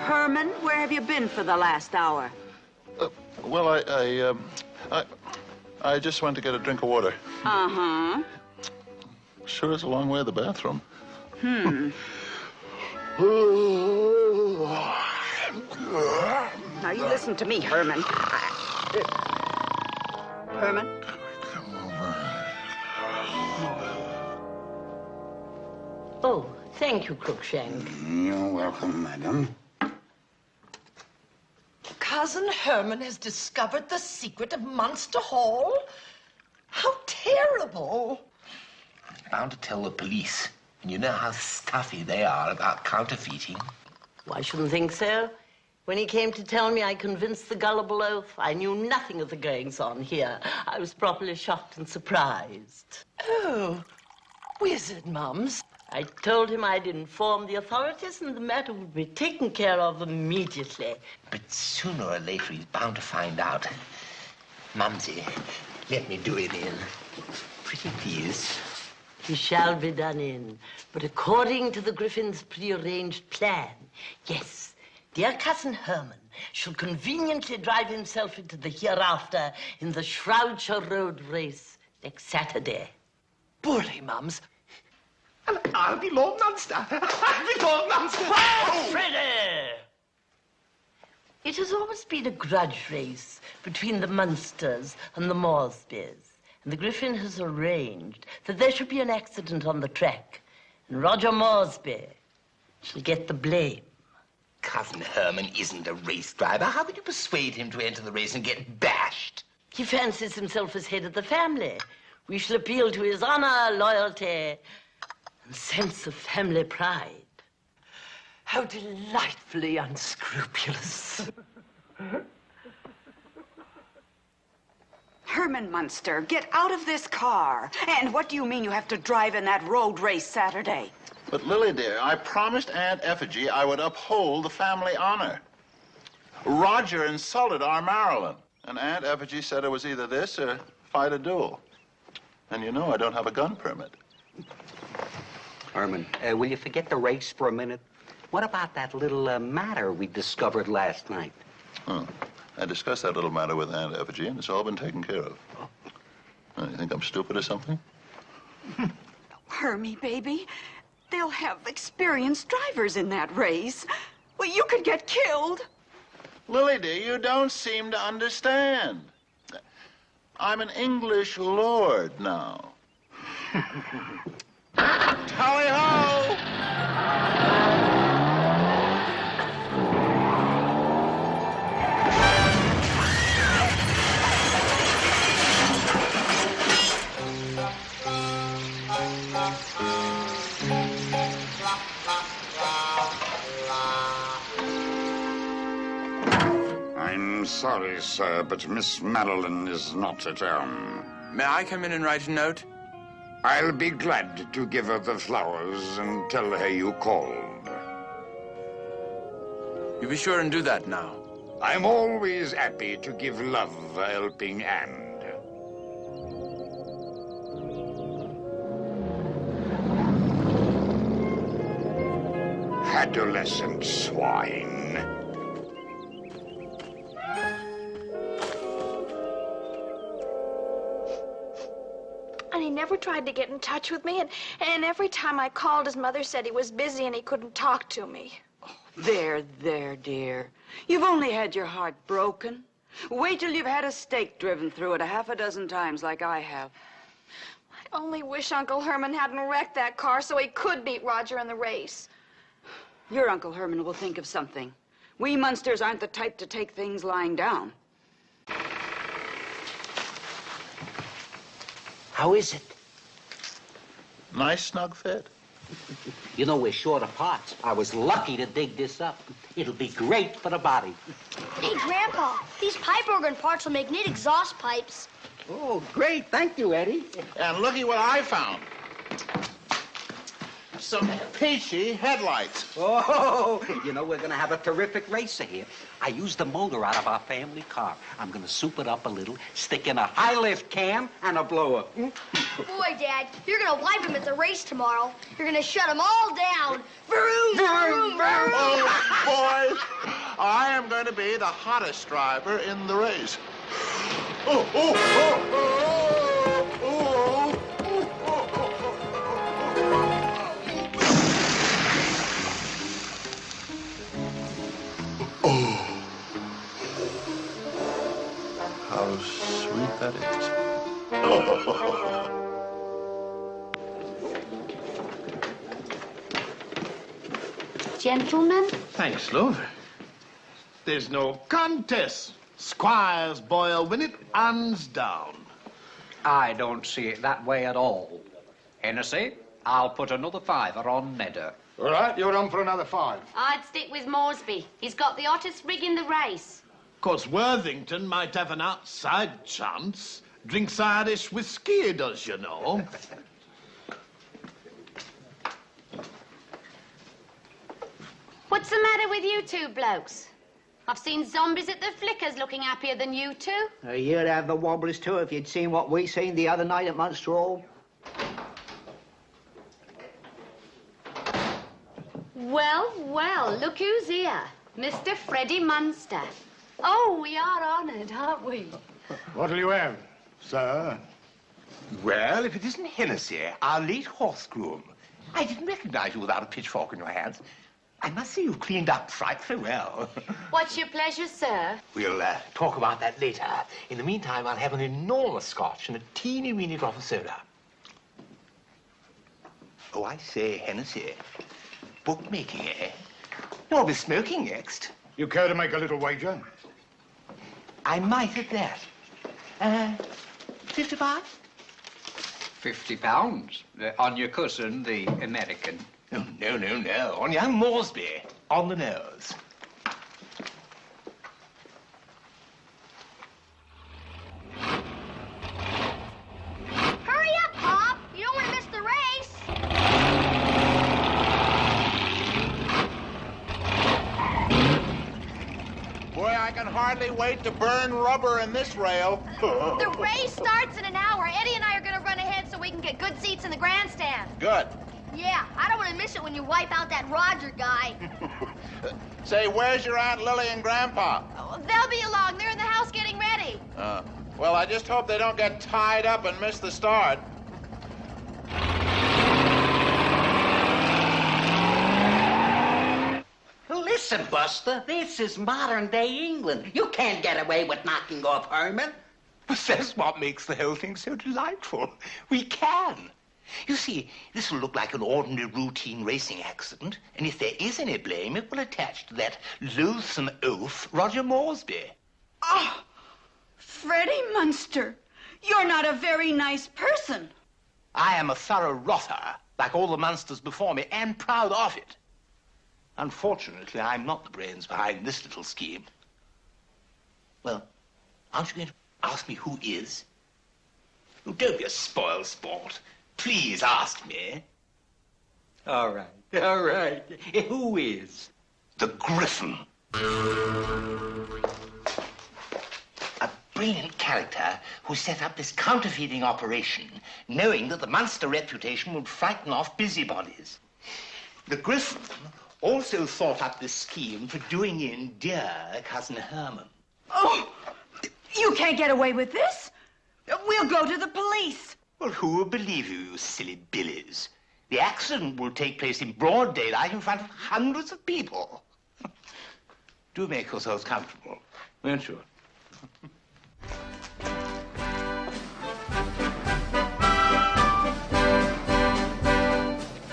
Herman, where have you been for the last hour? Well, I just went to get a drink of water. Uh-huh. Sure is a long way to the bathroom. Now, you listen to me, Herman. Herman? Oh, thank you, Crookshank. You're welcome, madam. Cousin Herman has discovered the secret of Munster Hall? How terrible! Bound to tell the police. And you know how stuffy they are about counterfeiting. Well, I shouldn't think so. When he came to tell me I convinced the gullible oaf, I knew nothing of the goings-on here. I was properly shocked and surprised. Oh, wizard, Mums. I told him I'd inform the authorities and the matter would be taken care of immediately. But sooner or later, he's bound to find out. Mumsy, let me do it in. Pretty please. He shall be done in, but according to the Gryphon's prearranged plan. Yes, dear cousin Herman shall conveniently drive himself into the hereafter in the Shroudshire road race next Saturday. Bully, Mums. And I'll be Lord Munster. I'll be Lord Munster. Quiet, Freddie! It has always been a grudge race between the Munsters and the Moresbys. And the Gryphon has arranged that there should be an accident on the track. And Roger Moresby shall get the blame. Cousin Herman isn't a race driver. How could you persuade him to enter the race and get bashed? He fancies himself as head of the family. We shall appeal to his honor, loyalty, and sense of family pride. How delightfully unscrupulous. Herman Munster, get out of this car. And what do you mean you have to drive in that road race Saturday? But, Lily, dear, I promised Aunt Effigie I would uphold the family honor. Roger insulted our Marilyn, and Aunt Effigie said it was either this or fight a duel. And you know I don't have a gun permit. Herman, will you forget the race for a minute? What about that little matter we discovered last night? Oh, I discussed that little matter with Aunt Effigie, and it's all been taken care of. Oh, you think I'm stupid or something? Hermie, baby, they'll have experienced drivers in that race. Well, you could get killed. Lily, dear, you don't seem to understand. I'm an English lord now. Tally-ho! I'm sorry, sir, but Miss Marilyn is not at home. May I come in and write a note? I'll be glad to give her the flowers and tell her you called. You be sure and do that now. I'm always happy to give love a helping hand. Adolescent swine. And he never tried to get in touch with me, and every time I called, his mother said he was busy and he couldn't talk to me. There, dear. You've only had your heart broken. Wait till you've had a stake driven through it 6 times like I have. I only wish Uncle Herman hadn't wrecked that car so he could beat Roger in the race. Your Uncle Herman will think of something. We Munsters aren't the type to take things lying down. How is it? Nice snug fit. You know, we're short of parts. I was lucky to dig this up. It'll be great for the body. Hey, Grandpa, these pipe organ parts will make neat exhaust pipes. Oh, great. Thank you, Eddie. And looky what I found. Some peachy headlights. Oh, you know, we're going to have a terrific racer here. I used the motor out of our family car. I'm going to soup it up a little, stick in a high-lift cam and a blower. Boy, Dad, you're going to wipe him at the race tomorrow. You're going to shut them all down. Vroom, vroom, vroom. Oh, boys, I am going to be the hottest driver in the race. Oh, oh, oh, oh, oh, oh. Oh, how sweet that is. Gentlemen? Thanks, love. There's no contest. Squires Boyle win it hands down. I don't see it that way at all. Hennessy, I'll put another £5 on Nedder. All right, you're on for another 5. I'd stick with Moresby. He's got the hottest rig in the race. Of course, Worthington might have an outside chance. Drinks Irish whiskey, he does, you know. What's the matter with you two blokes? I've seen zombies at the flickers looking happier than you two. You'd have the wobblers too if you'd seen what we seen the other night at Munster Hall. Well, well, look who's here. Mr. Freddie Munster. Oh, we are honoured, aren't we? What'll you have, sir? Well, if it isn't Hennessy, our late horse groom. I didn't recognize you without a pitchfork in your hands. I must say you've cleaned up frightfully well. What's your pleasure, sir? We'll talk about that later. In the meantime, I'll have an enormous scotch and a teeny-weeny drop of soda. Oh, I say, Hennessy. Bookmaking, eh? You'll be smoking next. You care to make a little wager? I might at that. 55? £50 on your cousin, the American. Oh, no, no, no. On young Moresby. On the nose. Hurry up, Pop! You don't want to miss the race! Boy, I can hardly wait to burn rubber in this rail. The race starts in an hour. Eddie and I are going to run ahead so we can get good seats in the grandstand. Good. Yeah, I don't want to miss it when you wipe out that Roger guy. Say, where's your Aunt Lily and Grandpa? Oh, they'll be along. They're in the house getting ready. Well, I just hope they don't get tied up and miss the start. Listen, Buster, this is modern-day England. You can't get away with knocking off Herman. But that's what makes the whole thing so delightful. We can. You see, this will look like an ordinary routine racing accident, and if there is any blame, it will attach to that loathsome oaf, Roger Moresby. Oh, Freddie Munster, you're not a very nice person. I am a thorough rotter, like all the Munsters before me, and proud of it. Unfortunately, I'm not the brains behind this little scheme. Well, aren't you going to ask me who is? Oh, don't be a spoil sport. Please ask me. All right. Who is? The Gryphon. A brilliant character who set up this counterfeiting operation, knowing that the Munster reputation would frighten off busybodies. The Gryphon also thought up this scheme for doing in dear cousin Herman. Oh, you can't get away with this. We'll go to the police. Well, who will believe you, you silly billies? The accident will take place in broad daylight in front of hundreds of people. Do make yourselves comfortable, won't you?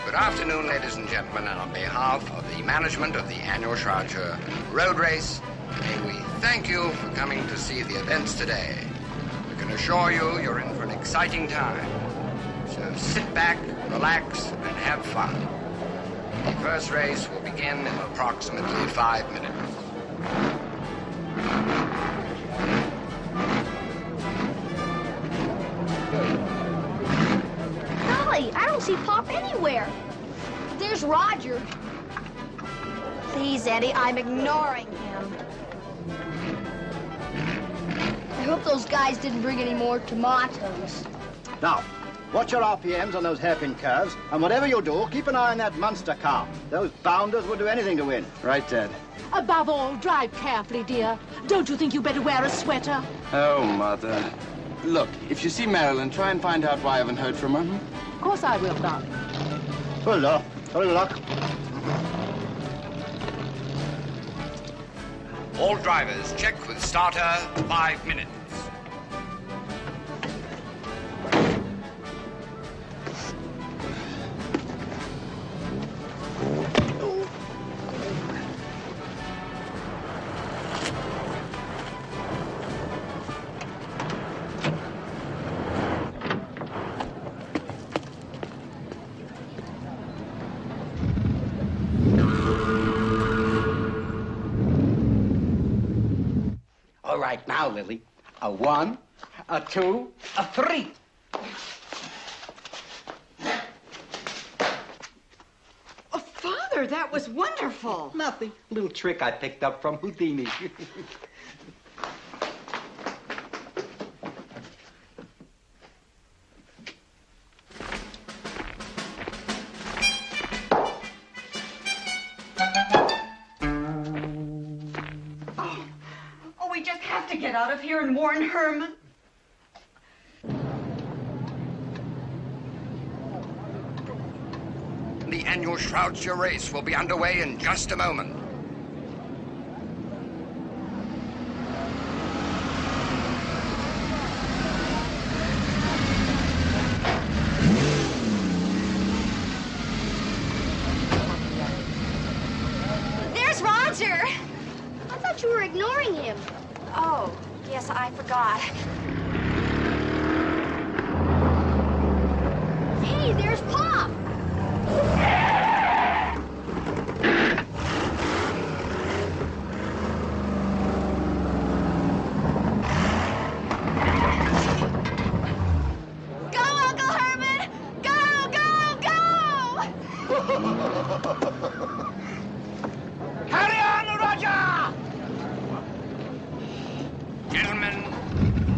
Good afternoon, ladies and gentlemen, and on behalf of the management of the annual Shroudshire road race, may we thank you for coming to see the events today. We can assure you you're in for an exciting time. So sit back, relax, and have fun. The first race will begin in approximately 5 minutes. Golly, I don't see Pop anywhere. There's Roger. Please, Eddie, I'm ignoring him. I hope those guys didn't bring any more tomatoes. Now, watch your RPMs on those hairpin curves, and whatever you do, keep an eye on that Munster car. Those bounders would do anything to win. Right, Dad. Above all, drive carefully, dear. Don't you think you better wear a sweater? Oh, Mother. Look, if you see Marilyn, try and find out why I haven't heard from her. Of course I will, darling. Hello. Good luck. All drivers, check with starter, 5 minutes. All right, now, Lily. A 1, a 2, a 3. Oh, Father, Father, that was wonderful. Nothing. A little trick I picked up from Houdini. Oh, we just have to get out of here and warn Herman. The annual Shroudshire race will be underway in just a moment. There's Roger. I thought you were ignoring him. Oh, yes, I forgot. Hey, there's Pop. Go, Uncle Herman! Go, go, go! Carry on, Roger! Gentlemen,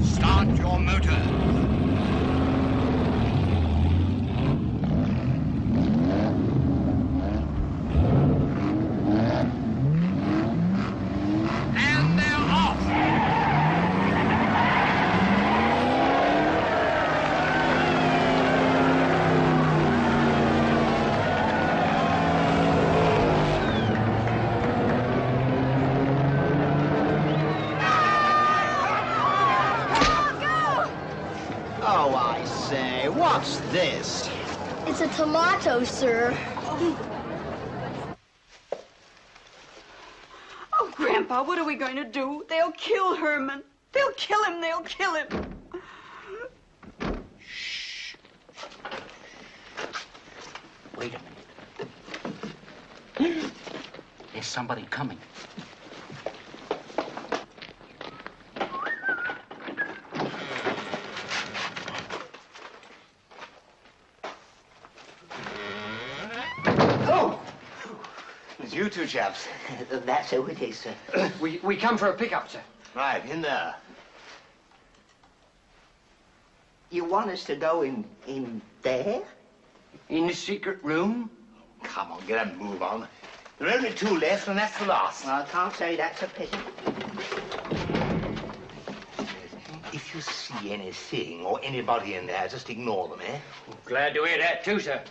start your motors. Oh, I say, what's this? It's a tomato, sir. Oh, Grandpa, what are we going to do? They'll kill Herman. They'll kill him. They'll kill him. Wait a minute. There's somebody coming. It's you two chaps. That's who it is, sir. We come for a pickup, sir. Right, in there. You want us to go in there? In the secret room? Come on, get a move on. There are only two left, and that's the last. Well, I can't say that's a pity. If you see anything or anybody in there, just ignore them, eh? Glad to hear that, too, sir.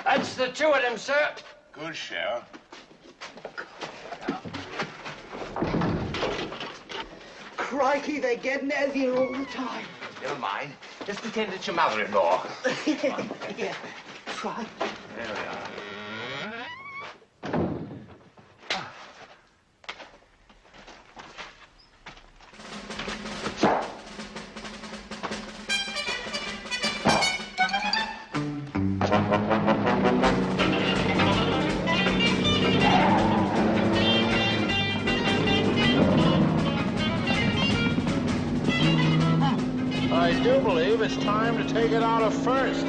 That's the two of them, sir. Good show. Crikey, they're getting heavier all the time. Never mind. Just pretend it's your mother-in-law. Yeah, try. There we are. I do believe it's time to take it out of first.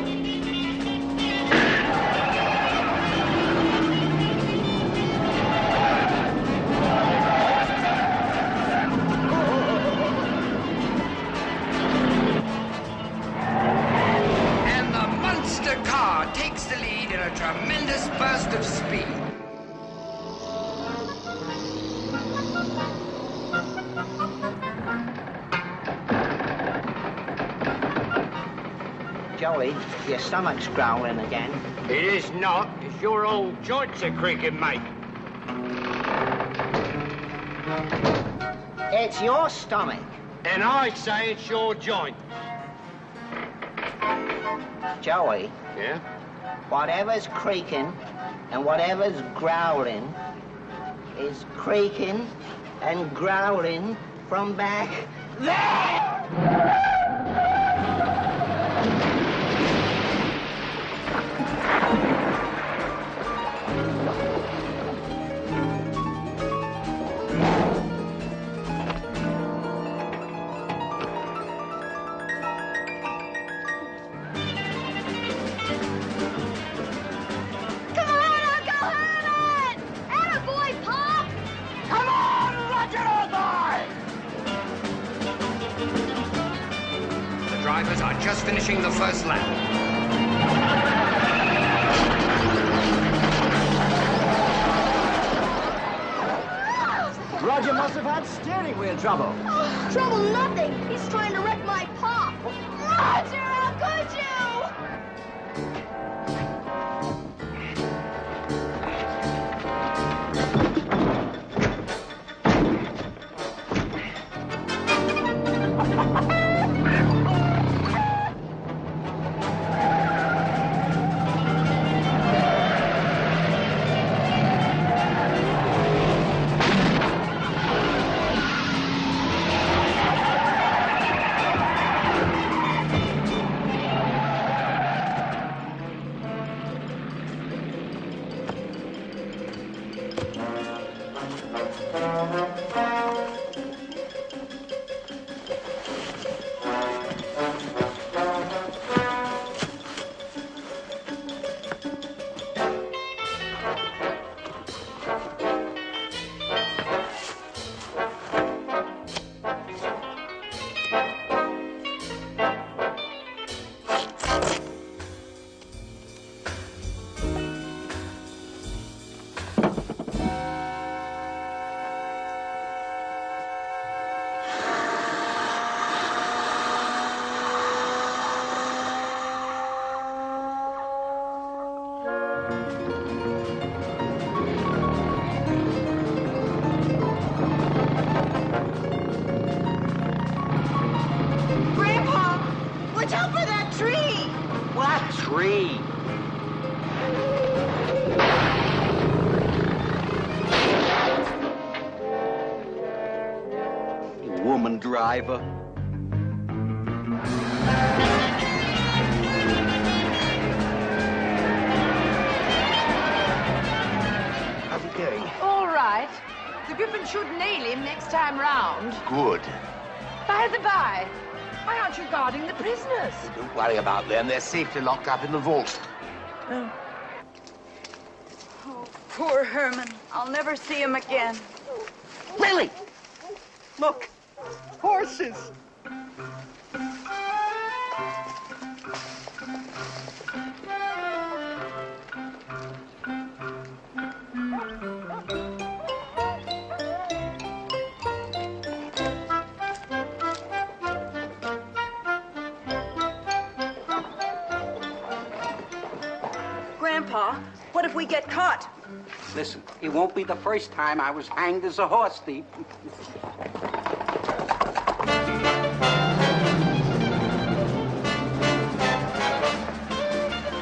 And the Munster car takes the lead in a tremendous burst of speed. Joey, your stomach's growling again. It is not. It's your old joints are creaking, mate. It's your stomach. And I say it's your joint. Joey. Yeah? Whatever's creaking and whatever's growling is creaking and growling from back there. Drivers are just finishing the first lap. Roger must have had steering wheel trouble. Oh, trouble nothing. He's trying to wreck my pop. Roger, how could you? Driver. How's it going? All right. The Gryphon should nail him next time round. Good. By the by, why aren't you guarding the prisoners? Don't worry about them. They're safely locked up in the vault. Oh, poor Herman. I'll never see him again. Lily! Look, horses. Grandpa, what if we get caught? Listen, it won't be the first time I was hanged as a horse thief.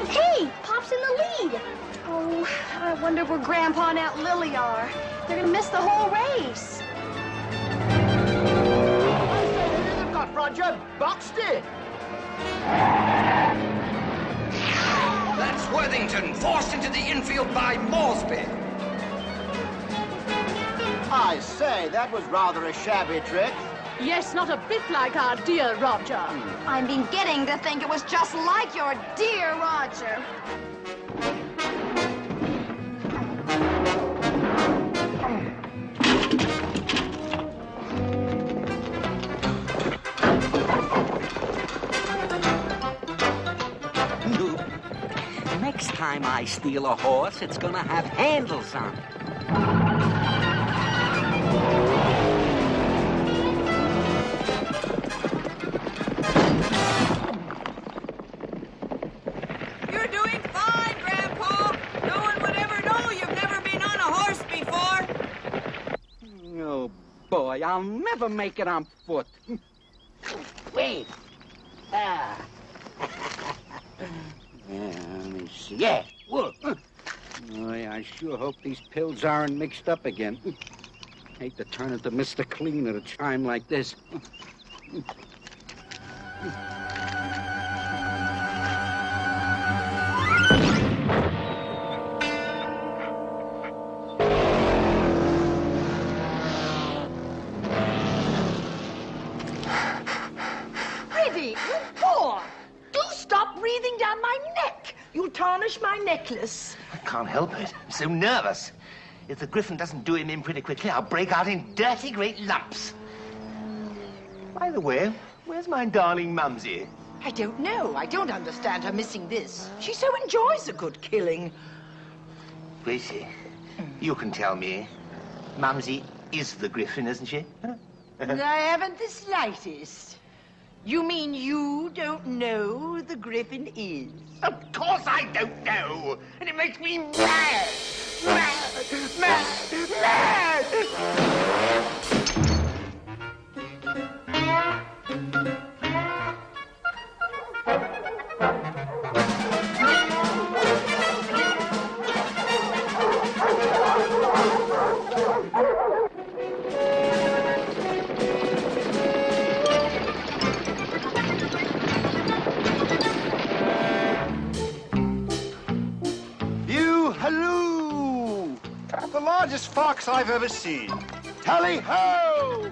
Hey, Pop's in the lead. Oh, I wonder where Grandpa and Aunt Lily are. They're gonna miss the whole race. They've got Roger boxed in. That's Worthington, forced into the infield by Moresby. I say, that was rather a shabby trick. Yes, not a bit like our dear Roger. I'm beginning to think it was just like your dear Roger. Next time I steal a horse, it's gonna have handles on it. You're doing fine, Grandpa. No one would ever know you've never been on a horse before. Oh, boy, I'll never make it on foot. Wait. Ah. Yeah, let me see. Yeah, look. Boy, I sure hope these pills aren't mixed up again. Hate to turn into Mr. Clean at a time like this. Freddie, you poor! Do stop breathing down my neck. You'll tarnish my necklace. I can't help it. I'm so nervous. If the Gryphon doesn't do him in pretty quickly, I'll break out in dirty great lumps. By the way, where's my darling Mumsy? I don't know. I don't understand her missing this. She so enjoys a good killing. Gracie, you can tell me. Mumsy is the Gryphon, isn't she? I haven't the slightest. You mean you don't know who the Gryphon is? Of course I don't know. And it makes me mad. Mad! Mad! Mad! Halloo! The largest fox I've ever seen. Tally-ho!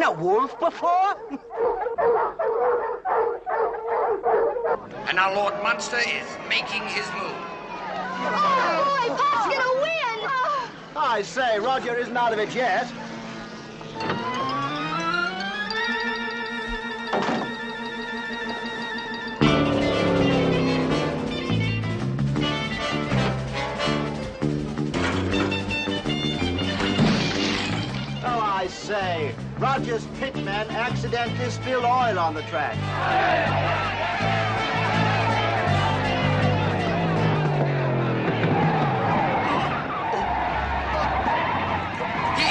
seen a wolf before? And now Lord Munster is making his move. Oh, Pop's gonna win! Oh. I say, Roger isn't out of it yet. Oh, I say, Roger's pitman accidentally spilled oil on the track.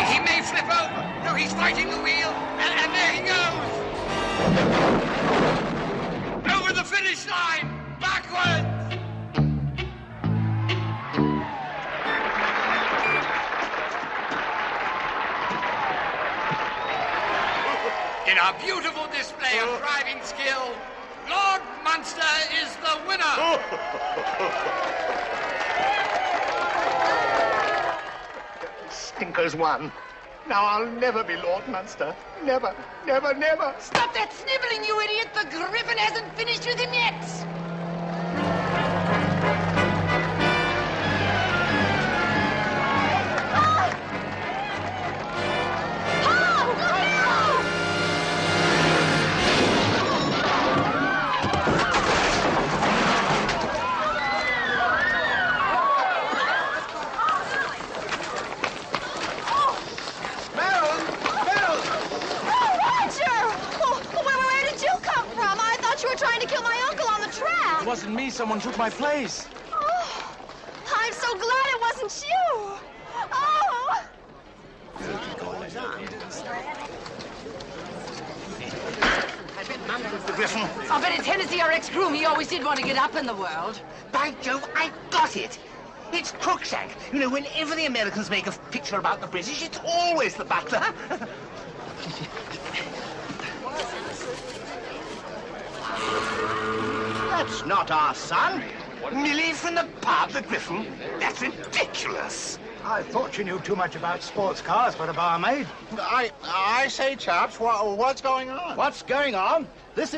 He may flip over. No, he's fighting the wheel, and there he goes. Over the finish line, backwards. In a beautiful display of driving skill, Lord Munster is the winner. Stinkers won. Now I'll never be Lord Munster. Never, never, never. Stop that sniveling, you idiot! The Gryphon hasn't finished with him yet! It wasn't me. Someone took my place. Oh, I'm so glad it wasn't you. Oh! The Gryphon. I bet it's Hennessy, our ex-groom. He always did want to get up in the world. By Jove, I got it. It's Crookshank. You know, whenever the Americans make a picture about the British, it's always the butler. That's not our son. Millie from the pub, the Gryphon? That's ridiculous. I thought you knew too much about sports cars for a barmaid. I say, chaps, what's going on? What's going on? This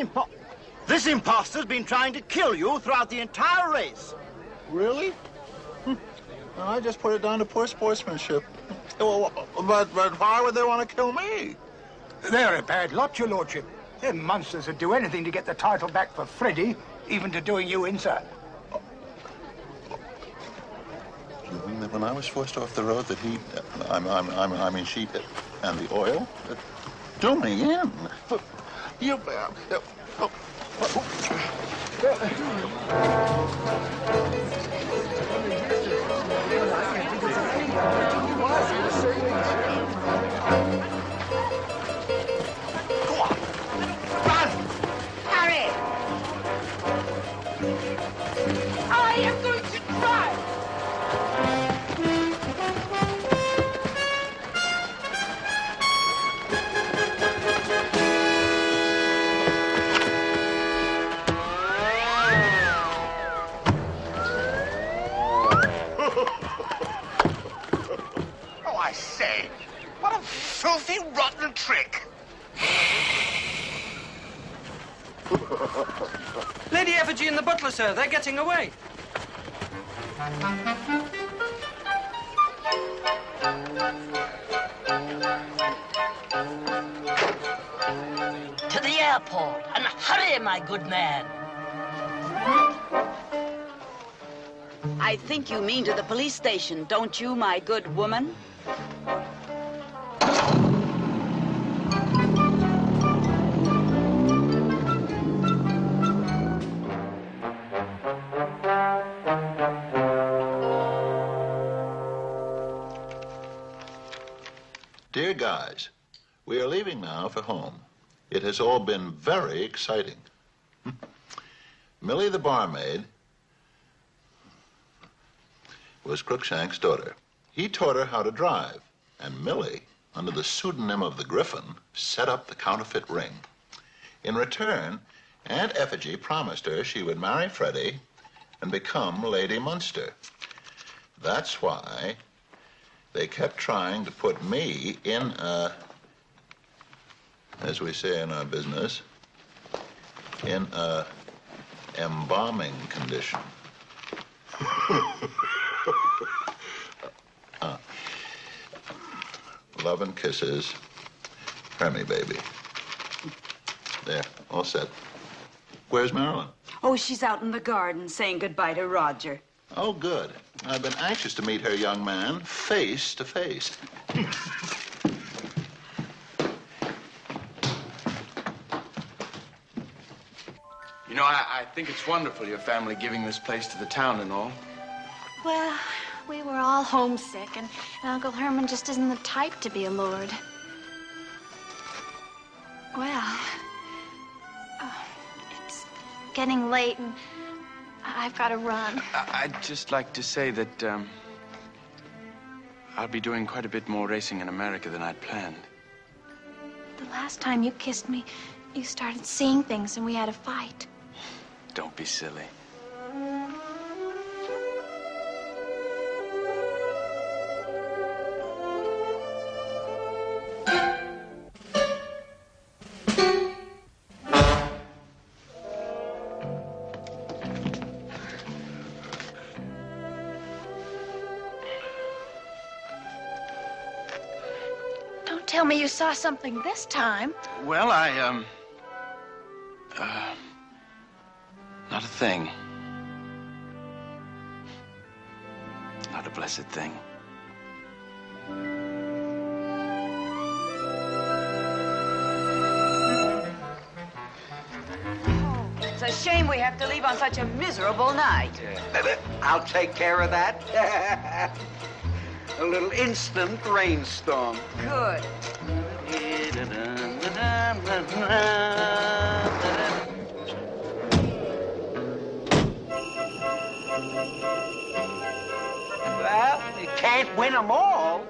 imposter's been trying to kill you throughout the entire race. Really? Well, I just put it down to poor sportsmanship. But why would they want to kill me? They're a bad lot, your lordship. Them Munsters would do anything to get the title back for Freddie, even to doing you inside. You mean that when I was forced off the road that she, and the oil, do me in? You, I am going to try! Oh, I say, what a filthy, rotten trick. Lady Effigie and the butler, sir. They're getting away. To the airport, and hurry, my good man. I think you mean to the police station, don't you, my good woman? Dear guys, we are leaving now for home. It has all been very exciting. Millie the barmaid was Crookshank's daughter. He taught her how to drive, and Millie, under the pseudonym of the Gryphon, set up the counterfeit ring. In return, Aunt Effigie promised her she would marry Freddie and become Lady Munster. That's why they kept trying to put me in a as we say in our business, in a embalming condition. Love and kisses, Hermie baby. There, all set. Where's Marilyn? Oh, she's out in the garden saying goodbye to Roger. Oh, good. I've been anxious to meet her young man face to face. You know, I think it's wonderful, your family giving this place to the town and all. Well, we were all homesick, and Uncle Herman just isn't the type to be a lord. Well, it's getting late, and I've got to run. I'd just like to say that I'll be doing quite a bit more racing in America than I'd planned. The last time you kissed me, you started seeing things, and we had a fight. Don't be silly. Don't tell me you saw something this time. Well, not a thing. Not a blessed thing. It's a shame we have to leave on such a miserable night. I'll take care of that. A little instant rainstorm. Good. Well, you can't win them all.